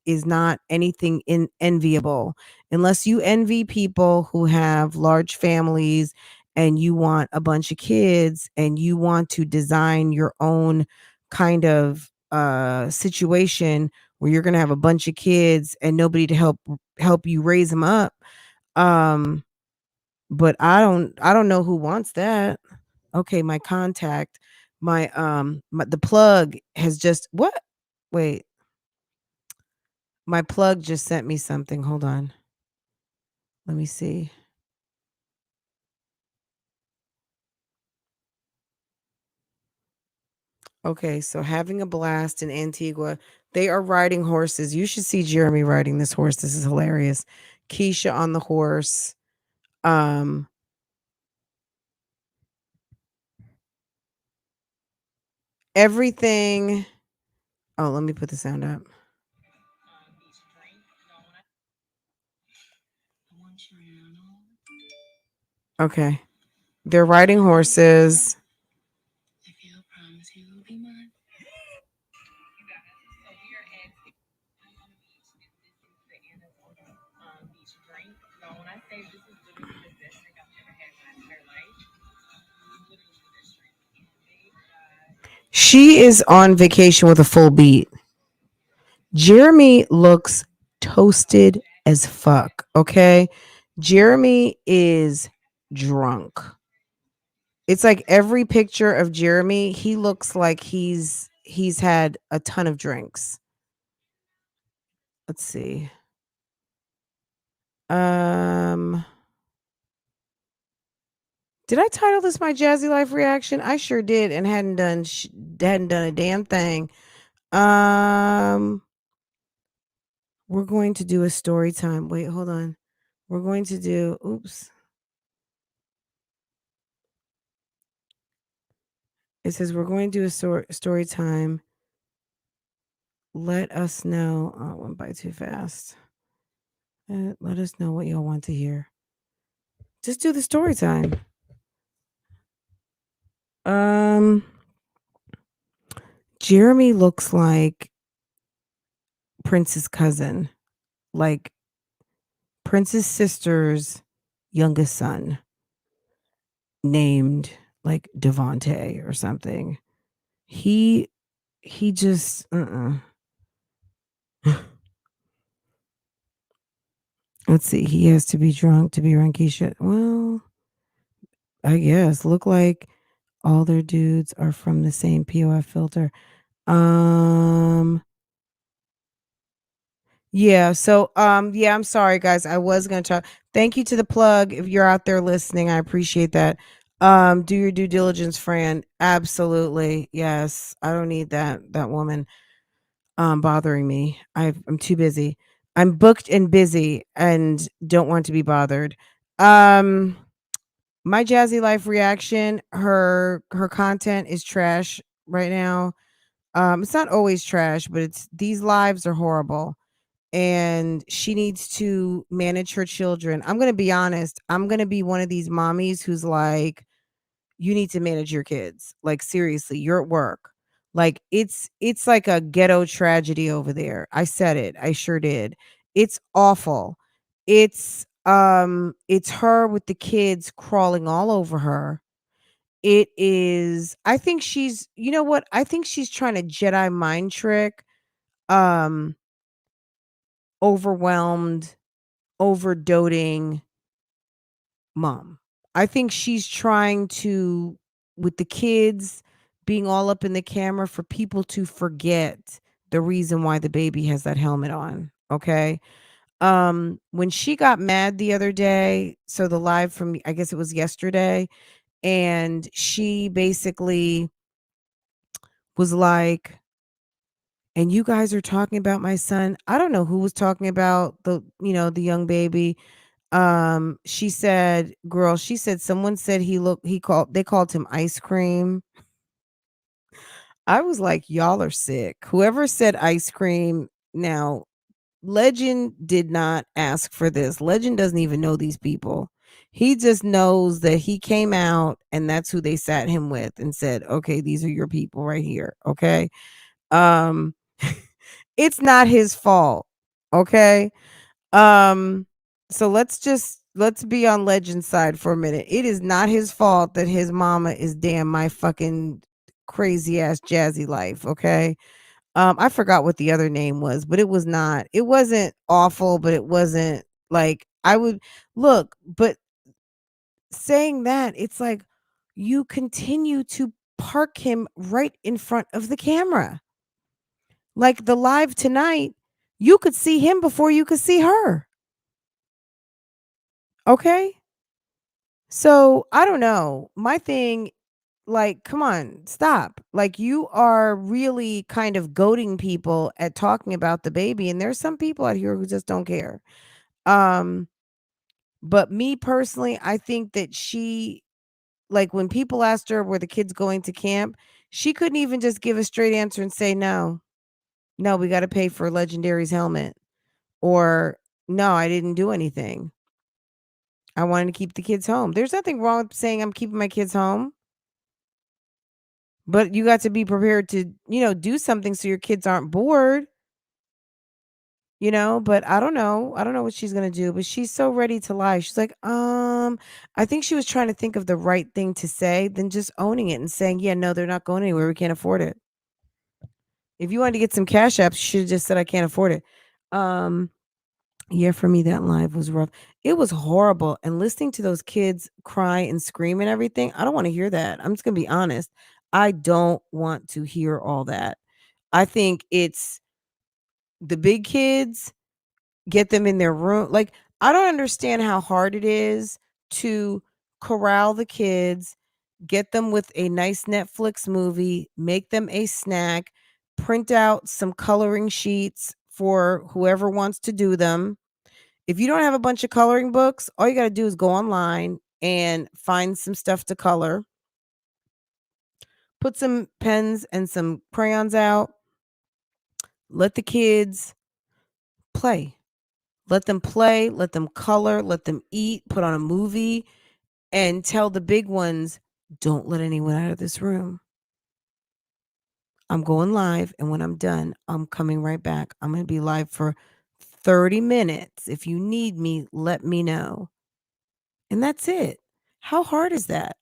is not anything enviable unless you envy people who have large families and you want a bunch of kids and you want to design your own kind of situation where you're going to have a bunch of kids and nobody to help you raise them up. um but I don't know who wants that. Okay, my contact, the plug has just what? Wait, my plug just sent me something. Hold on. Let me see. Okay, so having a blast in Antigua. They are riding horses. You should see Jeremy riding this horse. This is hilarious. Keisha on the horse. Um Everything. Oh, let me put the sound up. Okay. They're riding horses. She is on vacation with a full beat. Jeremy looks toasted as fuck. Okay. Jeremy is drunk. It's like every picture of Jeremy, he looks like he's had a ton of drinks. Let's see. Um Did I title this my Jazzy Life reaction? I sure did and hadn't done a damn thing. Um we're going to do a story time. Wait, hold on. We're going to do oops. It says we're going to do a story time. Let us know. Oh, I went by too fast. Let us know what y'all want to hear. Just do the story time. Um, Jeremy looks like Prince's cousin, like Prince's sister's youngest son, named like Devonte or something. He just Let's see. He has to be drunk to be Rankisha. Well, I guess look like all their dudes are from the same POF filter. Um yeah, so yeah, I'm sorry guys. I was going to talk. Thank you to the plug if you're out there listening. I appreciate that. Do your due diligence, Fran. Absolutely. Yes. I don't need that woman bothering me. I'm too busy. I'm booked and busy and don't want to be bothered. Um my Jazzy Life reaction, her content is trash right now. It's not always trash, but it's these lives are horrible and she needs to manage her children. I'm going to be honest. I'm going to be one of these mommies who's like, you need to manage your kids. Like seriously, you're at work. Like it's like a ghetto tragedy over there. I said it. I sure did. It's awful. It's her with the kids crawling all over her. It is I think she's you know what? I think she's trying to Jedi mind trick um overwhelmed, overdoting mom. I think she's trying to, with the kids being all up in the camera, for people to forget the reason why the baby has that helmet on. Okay. When she got mad the other day, so the live from, I guess it was yesterday, and she basically was like, and you guys are talking about my son. I don't know who was talking about the young baby. She said, girl, she said someone said they called him ice cream. I was like, y'all are sick. Whoever said ice cream, now Legend did not ask for this. Legend doesn't even know these people. He just knows that he came out and that's who they sat him with and said, "Okay, these are your people right here." Okay? Um it's not his fault. Okay? Um, so let's be on Legend's side for a minute. It is not his fault that his mama is damn my fucking crazy ass Jazzy Life, okay? I forgot what the other name was, but it wasn't awful, but it wasn't like I would look, but saying that, it's like you continue to park him right in front of the camera. Like the live tonight, you could see him before you could see her. Okay? So, I don't know. My thing, like, come on, stop. Like, you are really kind of goading people at talking about the baby, and there's some people out here who just don't care. Um, but me personally, I think that like, when people asked her, "Were the kids going to camp?" She couldn't even just give a straight answer and say, "No. No, we gotta pay for Legendary's helmet," or, "No, I didn't do anything. I wanted to keep the kids home." There's nothing wrong with saying, "I'm keeping my kids home." But you got to be prepared to, do something so your kids aren't bored, but I don't know. I don't know what she's going to do, but she's so ready to lie. She's like, I think she was trying to think of the right thing to say than just owning it and saying, "Yeah, no, they're not going anywhere. We can't afford it." If you wanted to get some cash apps, you should have just said, "I can't afford it." Um, yeah, for me, that live was rough. It was horrible. And listening to those kids cry and scream and everything, I don't want to hear that. I'm just going to be honest. I don't want to hear all that. I think it's the big kids, get them in their room. Like, I don't understand how hard it is to corral the kids, get them with a nice Netflix movie, make them a snack, print out some coloring sheets for whoever wants to do them. If you don't have a bunch of coloring books, all you got to do is go online and find some stuff to color, put some pens and some crayons out, let the kids play. Let them play, let them color, let them eat, put on a movie, and tell the big ones, don't let anyone out of this room. I'm going live, and when I'm done, I'm coming right back. I'm going to be live for 30 minutes. If you need me, let me know. And that's it. How hard is that?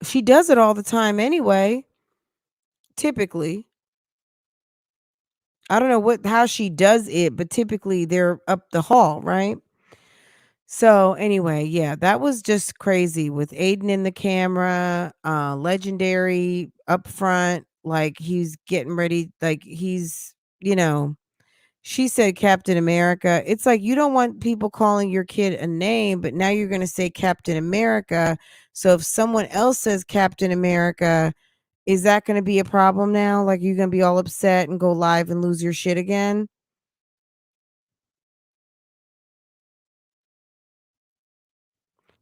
She does it all the time anyway, typically. I don't know how she does it, but typically they're up the hall, right? So anyway, yeah, that was just crazy with Aiden in the camera, Legendary up front, like he's getting ready, like he's, you know, She said Captain America. It's like you don't want people calling your kid a name, but now you're going to say Captain America. So if someone else says Captain America, is that going to be a problem now? Like you're going to be all upset and go live and lose your shit again?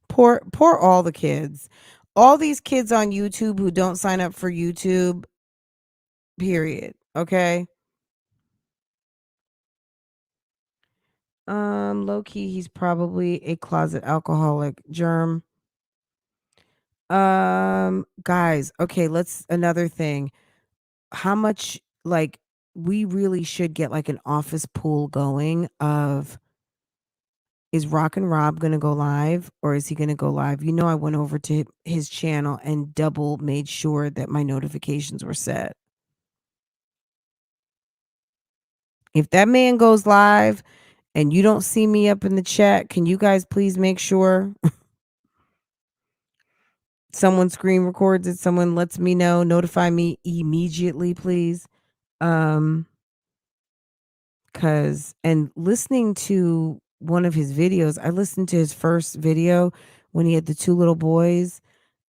Poor all the kids. All these kids on YouTube who don't sign up for YouTube, period. Okay? Low key, he's probably a closet alcoholic. Germ. Guys, okay, let's another thing. How much like we really should get like an office pool going of is Rock and Rob gonna go live or is he gonna go live? You know, I went over to his channel and double made sure that my notifications were set. If that man goes live and you don't see me up in the chat, can you guys please make sure someone screen records it, someone lets me know, notify me immediately, please. Um, cause and listening to one of his videos, I listened to his first video when he had the two little boys,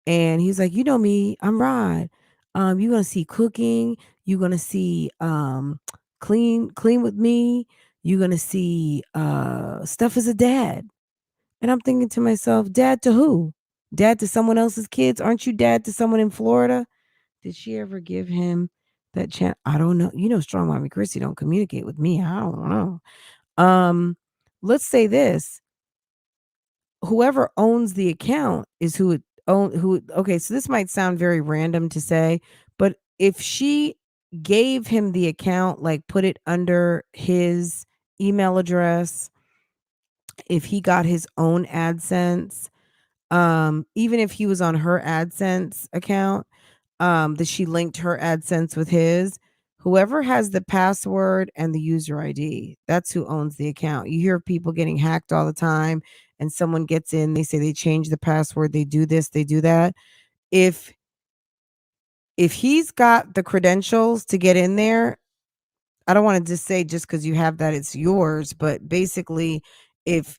and he's like, you know me, I'm Rod. You're gonna see cooking, you're gonna see clean with me, you're gonna see stuff as a dad. And I'm thinking to myself, dad to who? Dad to someone else's kids? Aren't you dad to someone in Florida? Did she ever give him that chance? I don't know. You know, Strong Mommy Chrissy don't communicate with me. I don't know. Let's say this: whoever owns the account is who it own. Okay, so this might sound very random to say, but if she gave him the account, like put it under his email address, if he got his own AdSense, even if he was on her AdSense account, that she linked her AdSense with his, whoever has the password and the user ID, that's who owns the account. You hear people getting hacked all the time and someone gets in, they say they change the password, they do this, they do that. If he's got the credentials to get in there, I don't want to just say just because you have that it's yours, but basically if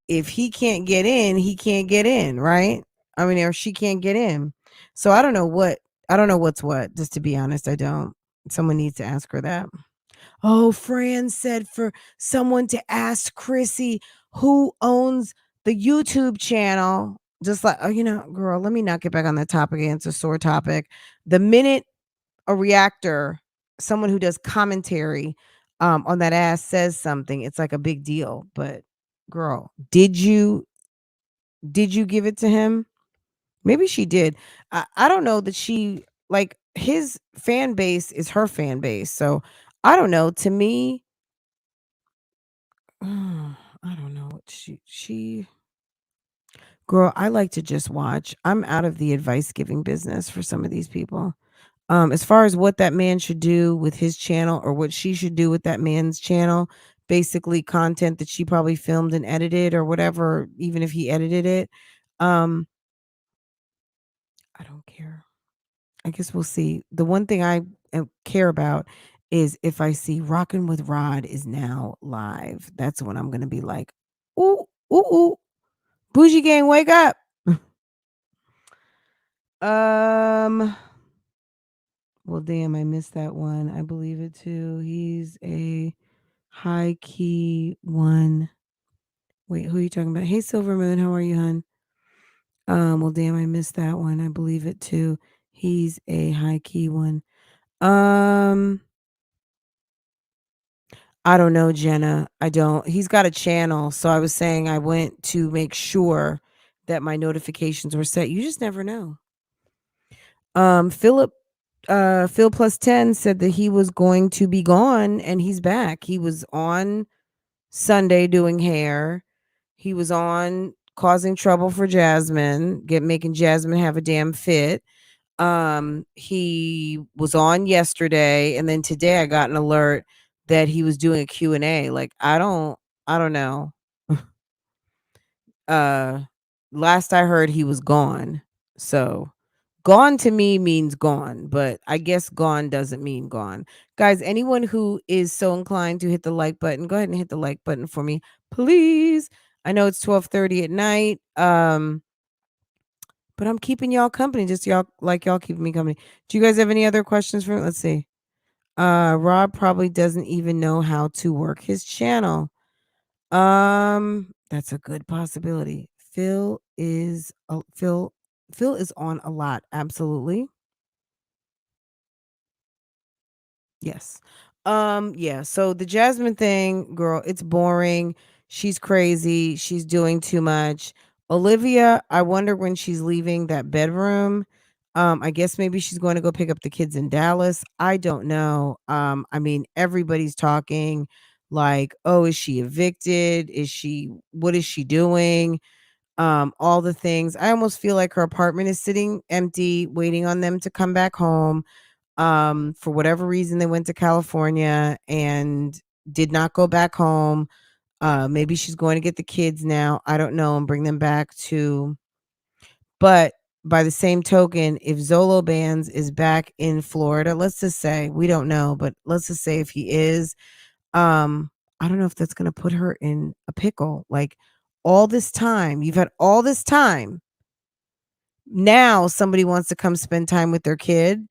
he can't get in, he can't get in, right? I mean, or she can't get in. So I don't know what's what, just to be honest, I don't. Someone needs to ask her that. Oh, Fran said for someone to ask Chrissy who owns the YouTube channel. Just like, oh, you know, girl, let me not get back on that topic again. It's a sore topic. The minute a reactor, someone who does commentary on that ass says something, it's like a big deal. But girl, did you give it to him? Maybe she did. I don't know that she like his fan base is her fan base. So I don't know. To me, I don't know. She girl, I like to just watch. I'm out of the advice giving business for some of these people. As far as what that man should do with his channel or what she should do with that man's channel, basically content that she probably filmed and edited or whatever, even if he edited it. Um, I don't care. I guess we'll see. The one thing I care about is if I see Rockin' with Rod is now live. That's when I'm gonna be like, ooh, ooh, ooh, BougieGang, wake up. um, well, damn, I missed that one. I believe it too. He's a high key one. Wait, who are you talking about? Hey, Silver Moon, how are you, hun? Well, damn, I missed that one. I believe it too. He's a high key one. Um, I don't know, Jenna. I don't. He's got a channel, so I was saying I went to make sure that my notifications were set. You just never know. Philip, Phil plus 10 said that he was going to be gone and he's back. He was on Sunday doing hair. He was on causing trouble for Jasmine, making Jasmine have a damn fit. He was on yesterday, and then today I got an alert that he was doing a Q&A. Like I don't know. uh Last I heard he was gone. So Gone to me means gone, but I guess gone doesn't mean gone. Guys, anyone who is so inclined to hit the like button, go ahead and hit the like button for me, please. I know it's 12:30 at night. But I'm keeping y'all company, just y'all keeping me company. Do you guys have any other questions for me? Let's see. Rob probably doesn't even know how to work his channel. That's a good possibility. Phil is on a lot, absolutely. Yes. Yeah, so the Jasmine thing, girl, it's boring. She's crazy. She's doing too much. Olivia, I wonder when she's leaving that bedroom. I guess maybe she's going to go pick up the kids in Dallas. I don't know. I mean, everybody's talking like, "Oh, is she evicted? What is she doing?" All the things. I almost feel like her apartment is sitting empty, waiting on them to come back home. For whatever reason, they went to California and did not go back home. Maybe she's going to get the kids now. I don't know, and bring them back to. But by the same token, if Zolo Bands is back in Florida, let's just say we don't know, but let's just say if he is, I don't know if that's going to put her in a pickle. Like all this time, you've had all this time. Now somebody wants to come spend time with their kids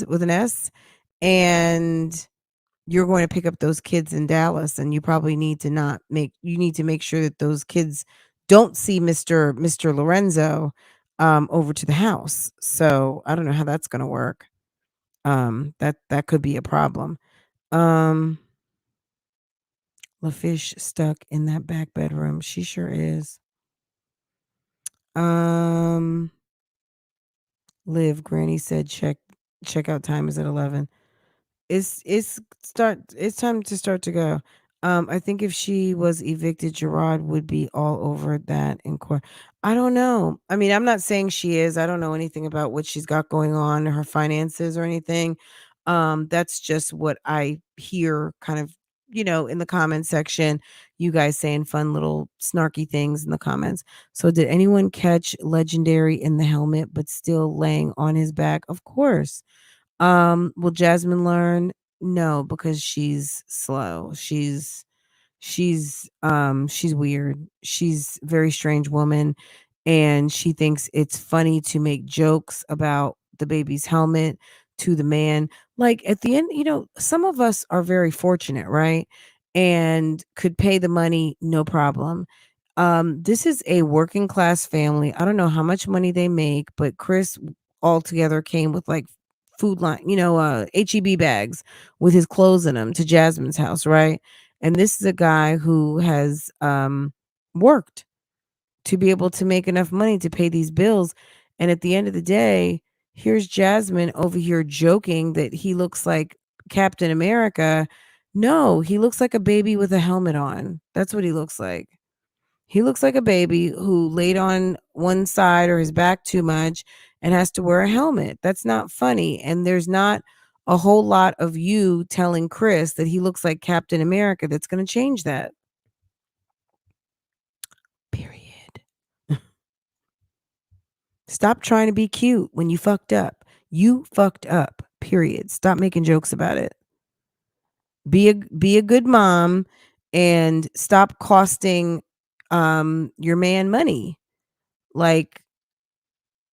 with an S, and you're going to pick up those kids in Dallas, and you probably need to not make you need to make sure that those kids don't see Mr. Lorenzo over to the house. So I don't know how that's gonna work. That could be a problem. Um LaFish stuck in that back bedroom. She sure is. Um Liv, Granny said checkout time is at 11. It's time to start to go. I think if she was evicted, Gerard would be all over that in court. I don't know. I mean, I'm not saying she is. I don't know anything about what she's got going on, her finances or anything. That's just what I hear kind of, in the comment section, you guys saying fun little snarky things in the comments. So did anyone catch Legendary in the helmet but still laying on his back? Of course. Will Jasmine learn? No, because she's slow. She's weird. She's a very strange woman, and she thinks it's funny to make jokes about the baby's helmet to the man. Like at the end, some of us are very fortunate, right? And could pay the money no problem. This is a working class family. I don't know how much money they make, but Chris altogether came with like food line, HEB bags with his clothes in them to Jasmine's house, right? And this is a guy who has worked to be able to make enough money to pay these bills. And at the end of the day, here's Jasmine over here joking that he looks like Captain America. No, he looks like a baby with a helmet on. That's what he looks like. He looks like a baby who laid on one side or his back too much and has to wear a helmet. That's not funny. And there's not a whole lot of you telling Chris that he looks like Captain America that's going to change that. Period. Stop trying to be cute when you fucked up. You fucked up. Period. Stop making jokes about it. Be a good mom and stop costing your man money. Like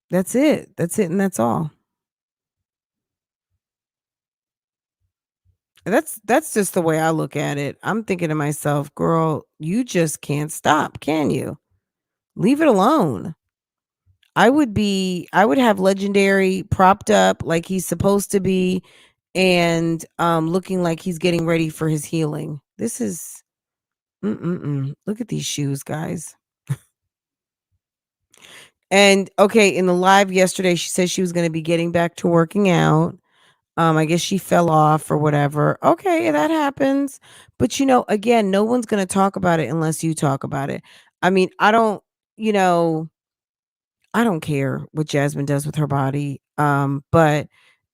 that's it. That's it and that's all. That's just the way I look at it. I'm thinking to myself, "Girl, you just can't stop, can you? Leave it alone." I would have Legendary propped up like he's supposed to be and looking like he's getting ready for his healing. This is Look at these shoes, guys. And okay, in the live yesterday, she said she was going to be getting back to working out. I guess she fell off or whatever. Okay, that happens. But again, no one's going to talk about it unless you talk about it. I mean, you know, I don't care what Jasmine does with her body. But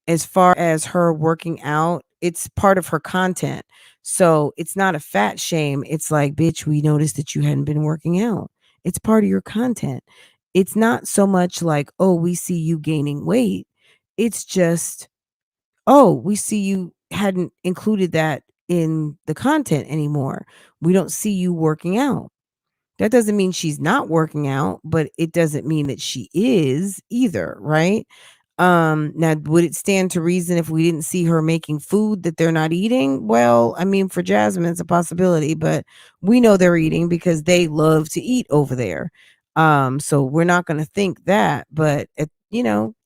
as far as her working out, it's part of her content. So it's not a fat shame. It's like, bitch, we noticed that you hadn't been working out. It's part of your content. it's not so much like, "Oh, we see you gaining weight." It's just, "Oh, we see you hadn't included that in the content anymore. We don't see you working out." That doesn't mean she's not working out, but it doesn't mean that she is either, right? Now would it stand to reason if we didn't see her making food that they're not eating? Well, I mean, for Jasmine, it's a possibility, but we know they're eating because they love to eat over there. So we're not going to think that, but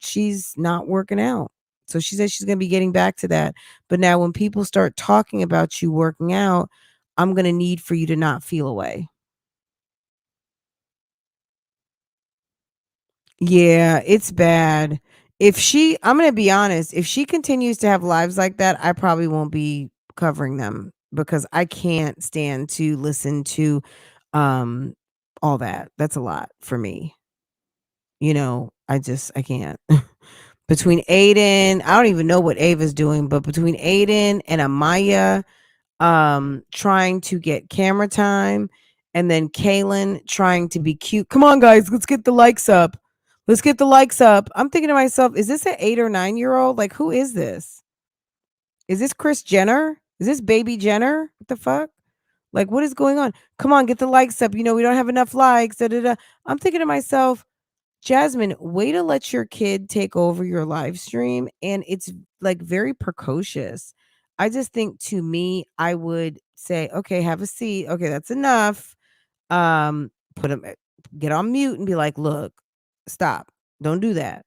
she's not working out. So she says she's going to be getting back to that. But now when people start talking about you working out, I'm going to need for you to not feel away. Yeah, it's bad. I'm gonna be honest, if she continues to have lives like that, I probably won't be covering them because I can't stand to listen to um all that. That's a lot for me. I can't. Between Aiden, I don't even know what Ava's doing, but between Aiden and Amaya trying to get camera time, and then Kaylin trying to be cute. Come on, guys, let's get the likes up. Let's get the likes up. I'm thinking to myself, is this an 8 or 9 year old? Like, who is this? Is this Chris Jenner? Is this baby Jenner? What the fuck? Like, what is going on? Come on, get the likes up. We don't have enough likes. Da, da, da. I'm thinking to myself, Jasmine, way to let your kid take over your live stream. And it's like very precocious. I just think to me, I would say, okay, have a seat. Okay, that's enough. Put him, get on mute and be like, look, stop. Don't do that.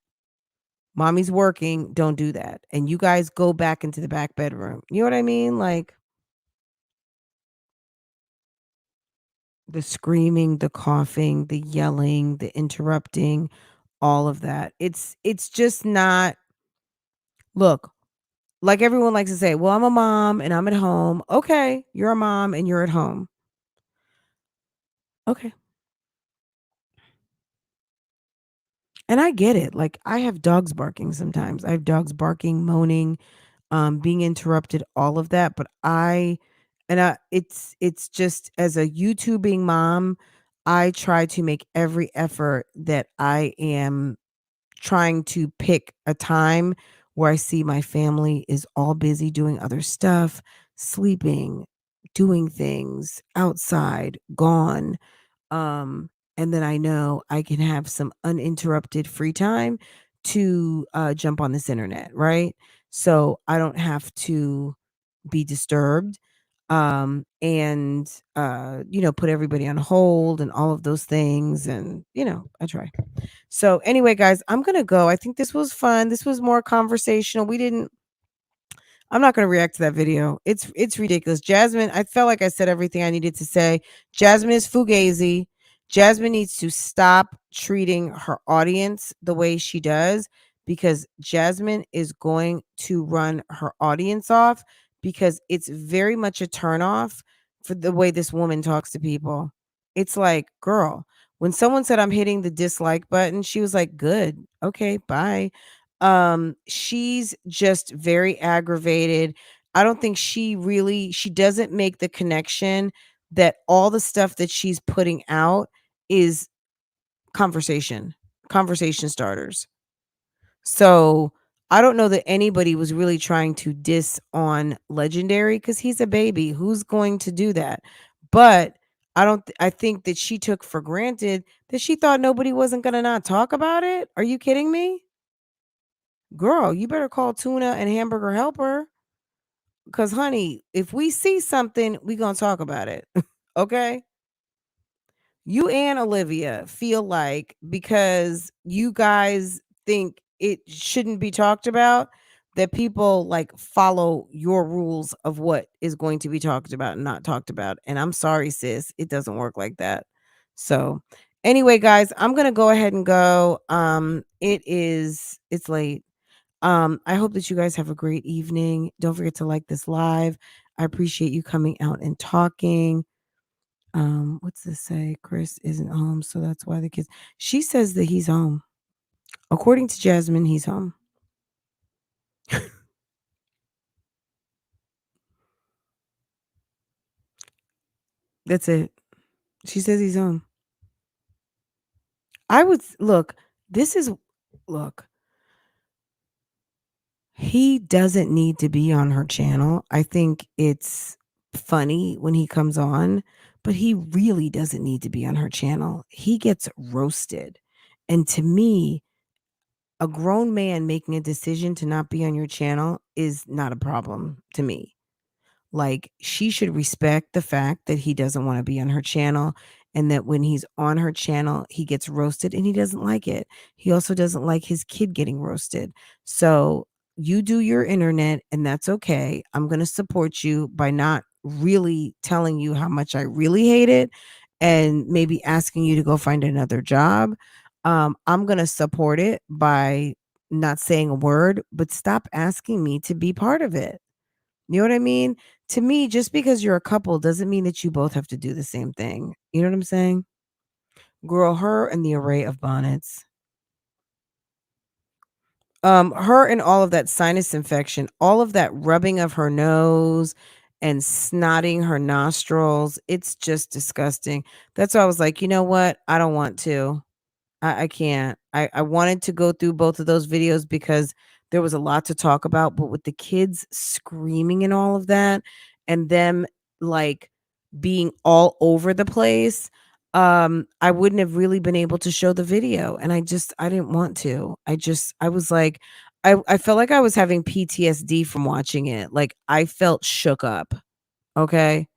Mommy's working. Don't do that. And you guys go back into the back bedroom. You know what I mean? Like the screaming, the coughing, the yelling, the interrupting, all of that. It's just not. Look, like everyone likes to say, "Well, I'm a mom and I'm at home." Okay, you're a mom and you're at home. Okay. And I get it. Like I have dogs barking sometimes. I have dogs barking, moaning, being interrupted, all of that, but it's just as a YouTubing mom, I try to make every effort that I am trying to pick a time where I see my family is all busy doing other stuff, sleeping, doing things outside, gone. And then I know I can have some uninterrupted free time to jump on this internet, right? So I don't have to be disturbed and put everybody on hold and all of those things. And I try. So anyway, guys, I'm gonna go. I think this was fun. This was more conversational. I'm not gonna react to that video. It's ridiculous. Jasmine, I felt like I said everything I needed to say. Jasmine is fugazi. Jasmine needs to stop treating her audience the way she does because Jasmine is going to run her audience off because it's very much a turnoff for the way this woman talks to people. It's like, girl, when someone said I'm hitting the dislike button, she was like, good. Okay, bye. She's just very aggravated. I don't think she doesn't make the connection that all the stuff that she's putting out is conversation starters. So I don't know that anybody was really trying to diss on Legendary because he's a baby. Who's going to do that? But I think that she took for granted that she thought nobody wasn't gonna not talk about it. Are you kidding me? Girl, you better call Tuna and Hamburger Helper. Cause honey, if we see something, we gonna talk about it. Okay? You and Olivia feel like because you guys think it shouldn't be talked about, that people like follow your rules of what is going to be talked about and not talked about. And I'm sorry, sis, it doesn't work like that. So anyway, guys, I'm gonna go ahead and go. It's late. I hope that you guys have a great evening. Don't forget to like this live. I appreciate you coming out and talking. What's this say? Chris isn't home, so that's why the kids. She says that he's home. According to Jasmine, he's home. That's it. She says he's home. I would look, this is look, he doesn't need to be on her channel. I think it's funny when he comes on, but he really doesn't need to be on her channel. He gets roasted. And to me, a grown man making a decision to not be on your channel is not a problem to me. Like, she should respect the fact that he doesn't wanna be on her channel, and that when he's on her channel, he gets roasted, and he doesn't like it. He also doesn't like his kid getting roasted. So, you do your internet, and that's okay. I'm gonna support you by not really telling you how much I really hate it, and maybe asking you to go find another job. I'm gonna support it by not saying a word, but stop asking me to be part of it. You know what I mean? To me, just because you're a couple doesn't mean that you both have to do the same thing. You know what I'm saying? Girl, her and the array of bonnets. Her and all of that sinus infection, all of that rubbing of her nose and snotting her nostrils, it's just disgusting. That's why I was like, you know what? I don't want to. I can't. I wanted to go through both of those videos because there was a lot to talk about, but with the kids screaming and all of that, and them like being all over the place, I wouldn't have really been able to show the video. And I didn't want to. I was like, I felt like I was having PTSD from watching it. Like I felt shook up. Okay.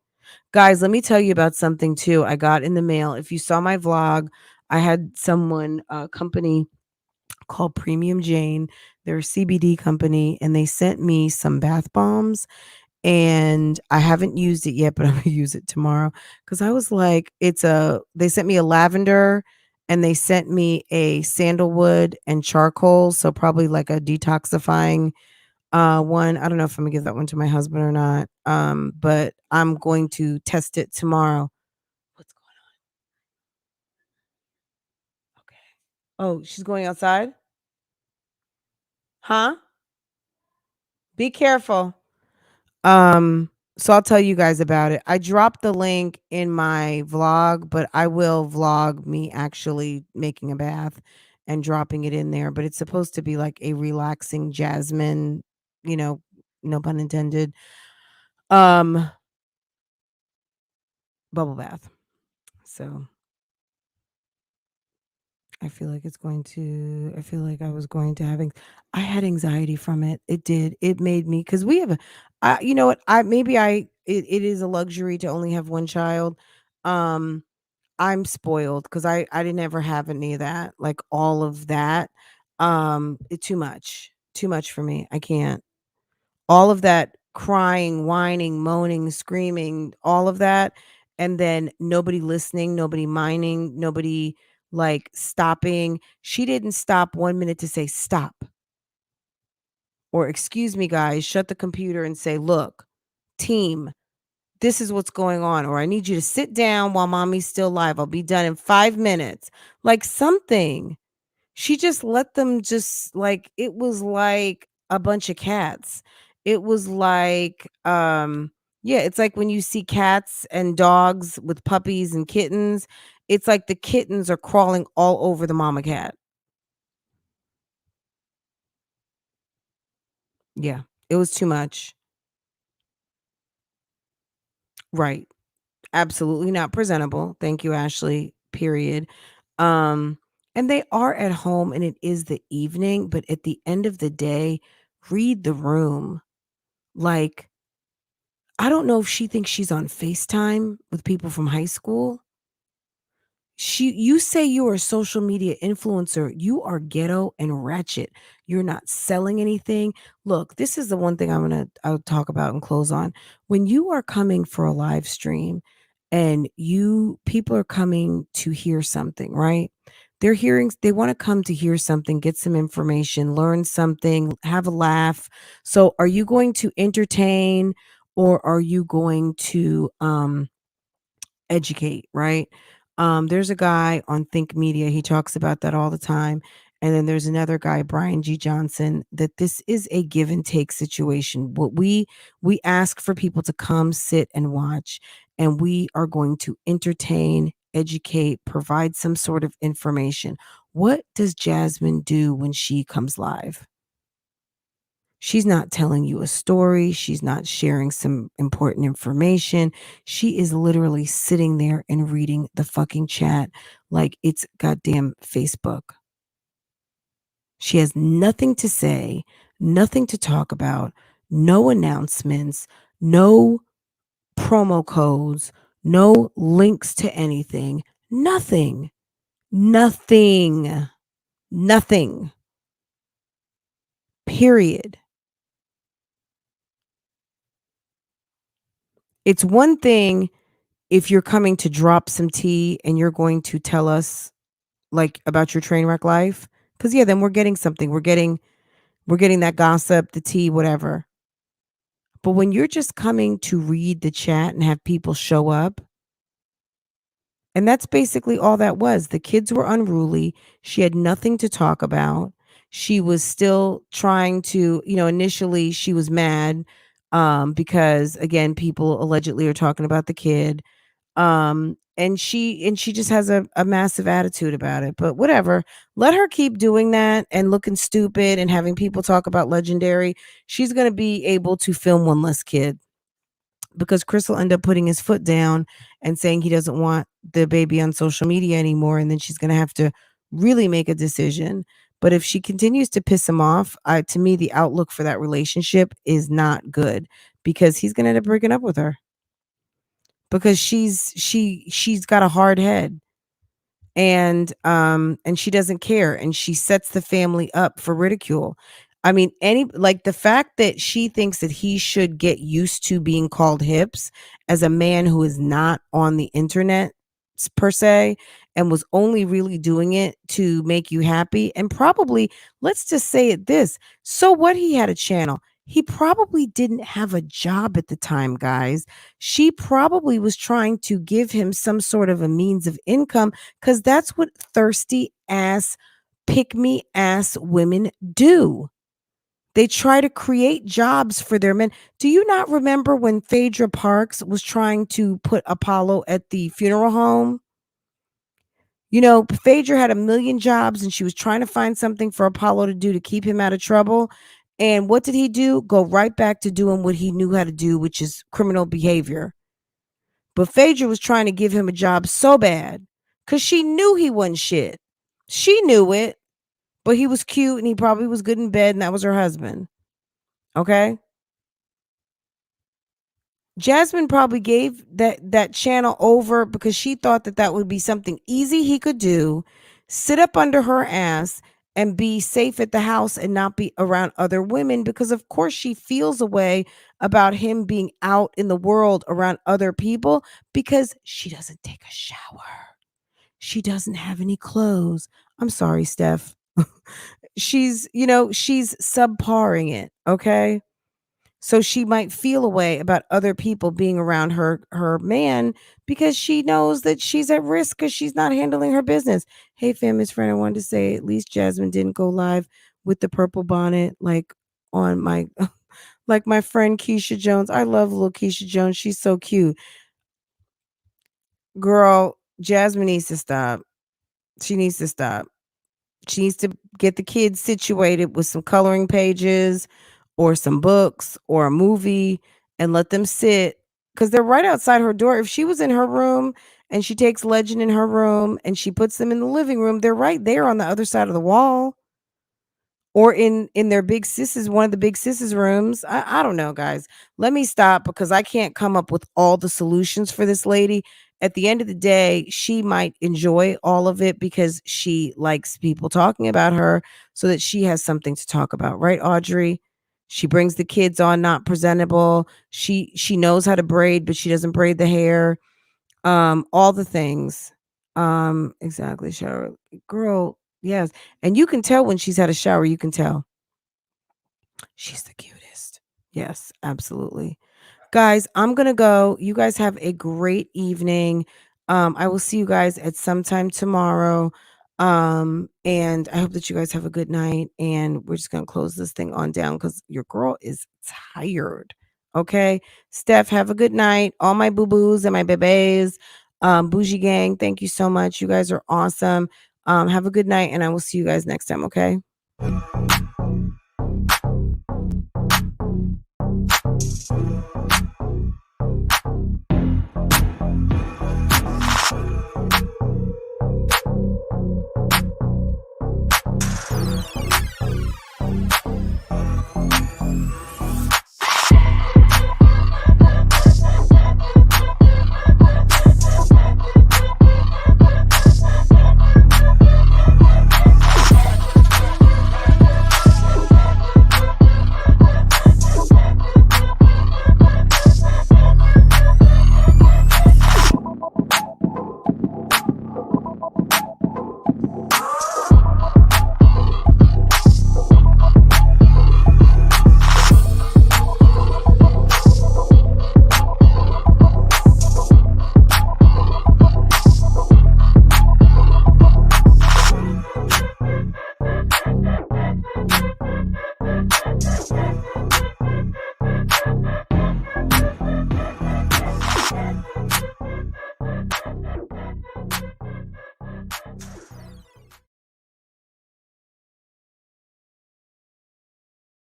Guys, let me tell you about something too I got in the mail. If you saw my vlog, I had someone, a company called Premium Jane. They're a CBD company, and they sent me some bath bombs. And I haven't used it yet, but I'm gonna use it tomorrow because I was like, they sent me a lavender and they sent me a sandalwood and charcoal. So probably like a detoxifying one. I don't know if I'm gonna give that one to my husband or not. But I'm going to test it tomorrow. What's going on? Okay. Oh, she's going outside? Huh? Be careful. So I'll tell you guys about it. I dropped the link in my vlog, but I will vlog me actually making a bath and dropping it in there. But it's supposed to be like a relaxing jasmine, you know, no pun intended, um, bubble bath. So I feel like I was going to having I had anxiety from it. It did. It made me because we have you know what? It is a luxury to only have one child. Um, I'm spoiled because I didn't ever have any of that, like all of that. Too much for me. I can't. All of that crying, whining, moaning, screaming, all of that, and then nobody listening, nobody minding, nobody, like, stopping. She didn't stop 1 minute to say, "Stop," or, "Excuse me, guys," shut the computer and say, "Look, team, this is what's going on," or, "I need you to sit down while mommy's still live. I'll be done in 5 minutes." Like, something. She just let them just like it was like a bunch of cats. It was like, yeah, it's like when you see cats and dogs with puppies and kittens, it's like the kittens are crawling all over the mama cat. Yeah, it was too much. Right. Absolutely not presentable. Thank you, Ashley, period. Um, and they are at home and it is the evening, but at the end of the day, read the room. Like, I don't know if she thinks she's on FaceTime with people from high school. You say you are a social media influencer. You are ghetto and ratchet. You're not selling anything. Look, this is the one thing I'll talk about and close on. When you are coming for a live stream and you people are coming to hear something, right? They want to come to hear something, get some information, learn something, have a laugh. So are you going to entertain or are you going to educate, right? There's a guy on Think Media, he talks about that all the time. And then there's another guy, Brian G. Johnson, that this is a give and take situation. What we ask for people to come, sit, and watch, and we are going to entertain educate, provide some sort of information. What does Jasmine do when she comes live? She's not telling you a story. She's not sharing some important information. She is literally sitting there and reading the fucking chat like it's goddamn Facebook. She has nothing to say, nothing to talk about, no announcements, no promo codes, no links to anything, nothing, nothing, nothing, period. It's one thing if you're coming to drop some tea and you're going to tell us like about your train wreck life, because yeah, then we're getting something. We're getting that gossip, the tea, whatever. But when you're just coming to read the chat and have people show up, and that's basically all that was. The kids were unruly. She had nothing to talk about. She was still trying to, initially she was mad because again, people allegedly are talking about the kid. And she just has a massive attitude about it. But whatever. Let her keep doing that and looking stupid and having people talk about Legendary. She's gonna be able to film one less kid because Chris will end up putting his foot down and saying he doesn't want the baby on social media anymore. And then she's going to have to really make a decision. But if she continues to piss him off, to me, the outlook for that relationship is not good because he's going to end up breaking up with her because she's got a hard head and she doesn't care and she sets the family up for ridicule. I mean, any like the fact that she thinks that he should get used to being called hips as a man who is not on the internet per se and was only really doing it to make you happy and probably, let's just say it this, so what, he had a channel, he probably didn't have a job at the time, guys. She probably was trying to give him some sort of a means of income because that's what thirsty ass, pick me ass women do. They try to create jobs for their men. Do you not remember when Phaedra Parks was trying to put Apollo at the funeral home? Phaedra had a million jobs and she was trying to find something for Apollo to do to keep him out of trouble. And what did he do? Go right back to doing what he knew how to do, which is criminal behavior. But Phaedra was trying to give him a job so bad because she knew he wasn't shit. She knew it, but he was cute and he probably was good in bed and that was her husband. Okay? Jasmine probably gave that channel over because she thought that that would be something easy he could do, sit up under her ass and be safe at the house and not be around other women because of course she feels a way about him being out in the world around other people because she doesn't take a shower. She doesn't have any clothes. I'm sorry, Steph. She's subparing it, okay? So she might feel a way about other people being around her man because she knows that she's at risk because she's not handling her business. Hey, famous friend, I wanted to say at least Jasmine didn't go live with the purple bonnet like on my like my friend Keisha Jones. I love little Keisha Jones. She's so cute. Girl, Jasmine needs to stop. She needs to stop. She needs to get the kids situated with some coloring pages or some books or a movie and let them sit because they're right outside her door. If she was in her room and she takes Legend in her room and she puts them in the living room, they're right there on the other side of the wall or in their big sis's, one of the big sis's rooms. I don't know, guys. Let me stop because I can't come up with all the solutions for this lady. At the end of the day, she might enjoy all of it because she likes people talking about her so that she has something to talk about, right, Audrey? She brings the kids on not presentable. She knows how to braid, but she doesn't braid the hair. All the things. Exactly, shower. Girl, yes. And you can tell when she's had a shower, you can tell. She's the cutest. Yes, absolutely. Guys, I'm going to go. You guys have a great evening. I will see you guys at some time tomorrow. And I hope that you guys have a good night. And we're just going to close this thing on down because your girl is tired. Okay. Steph, have a good night. All my boo boos and my bebes. BougieGang, thank you so much. You guys are awesome. Have a good night, and I will see you guys next time, okay?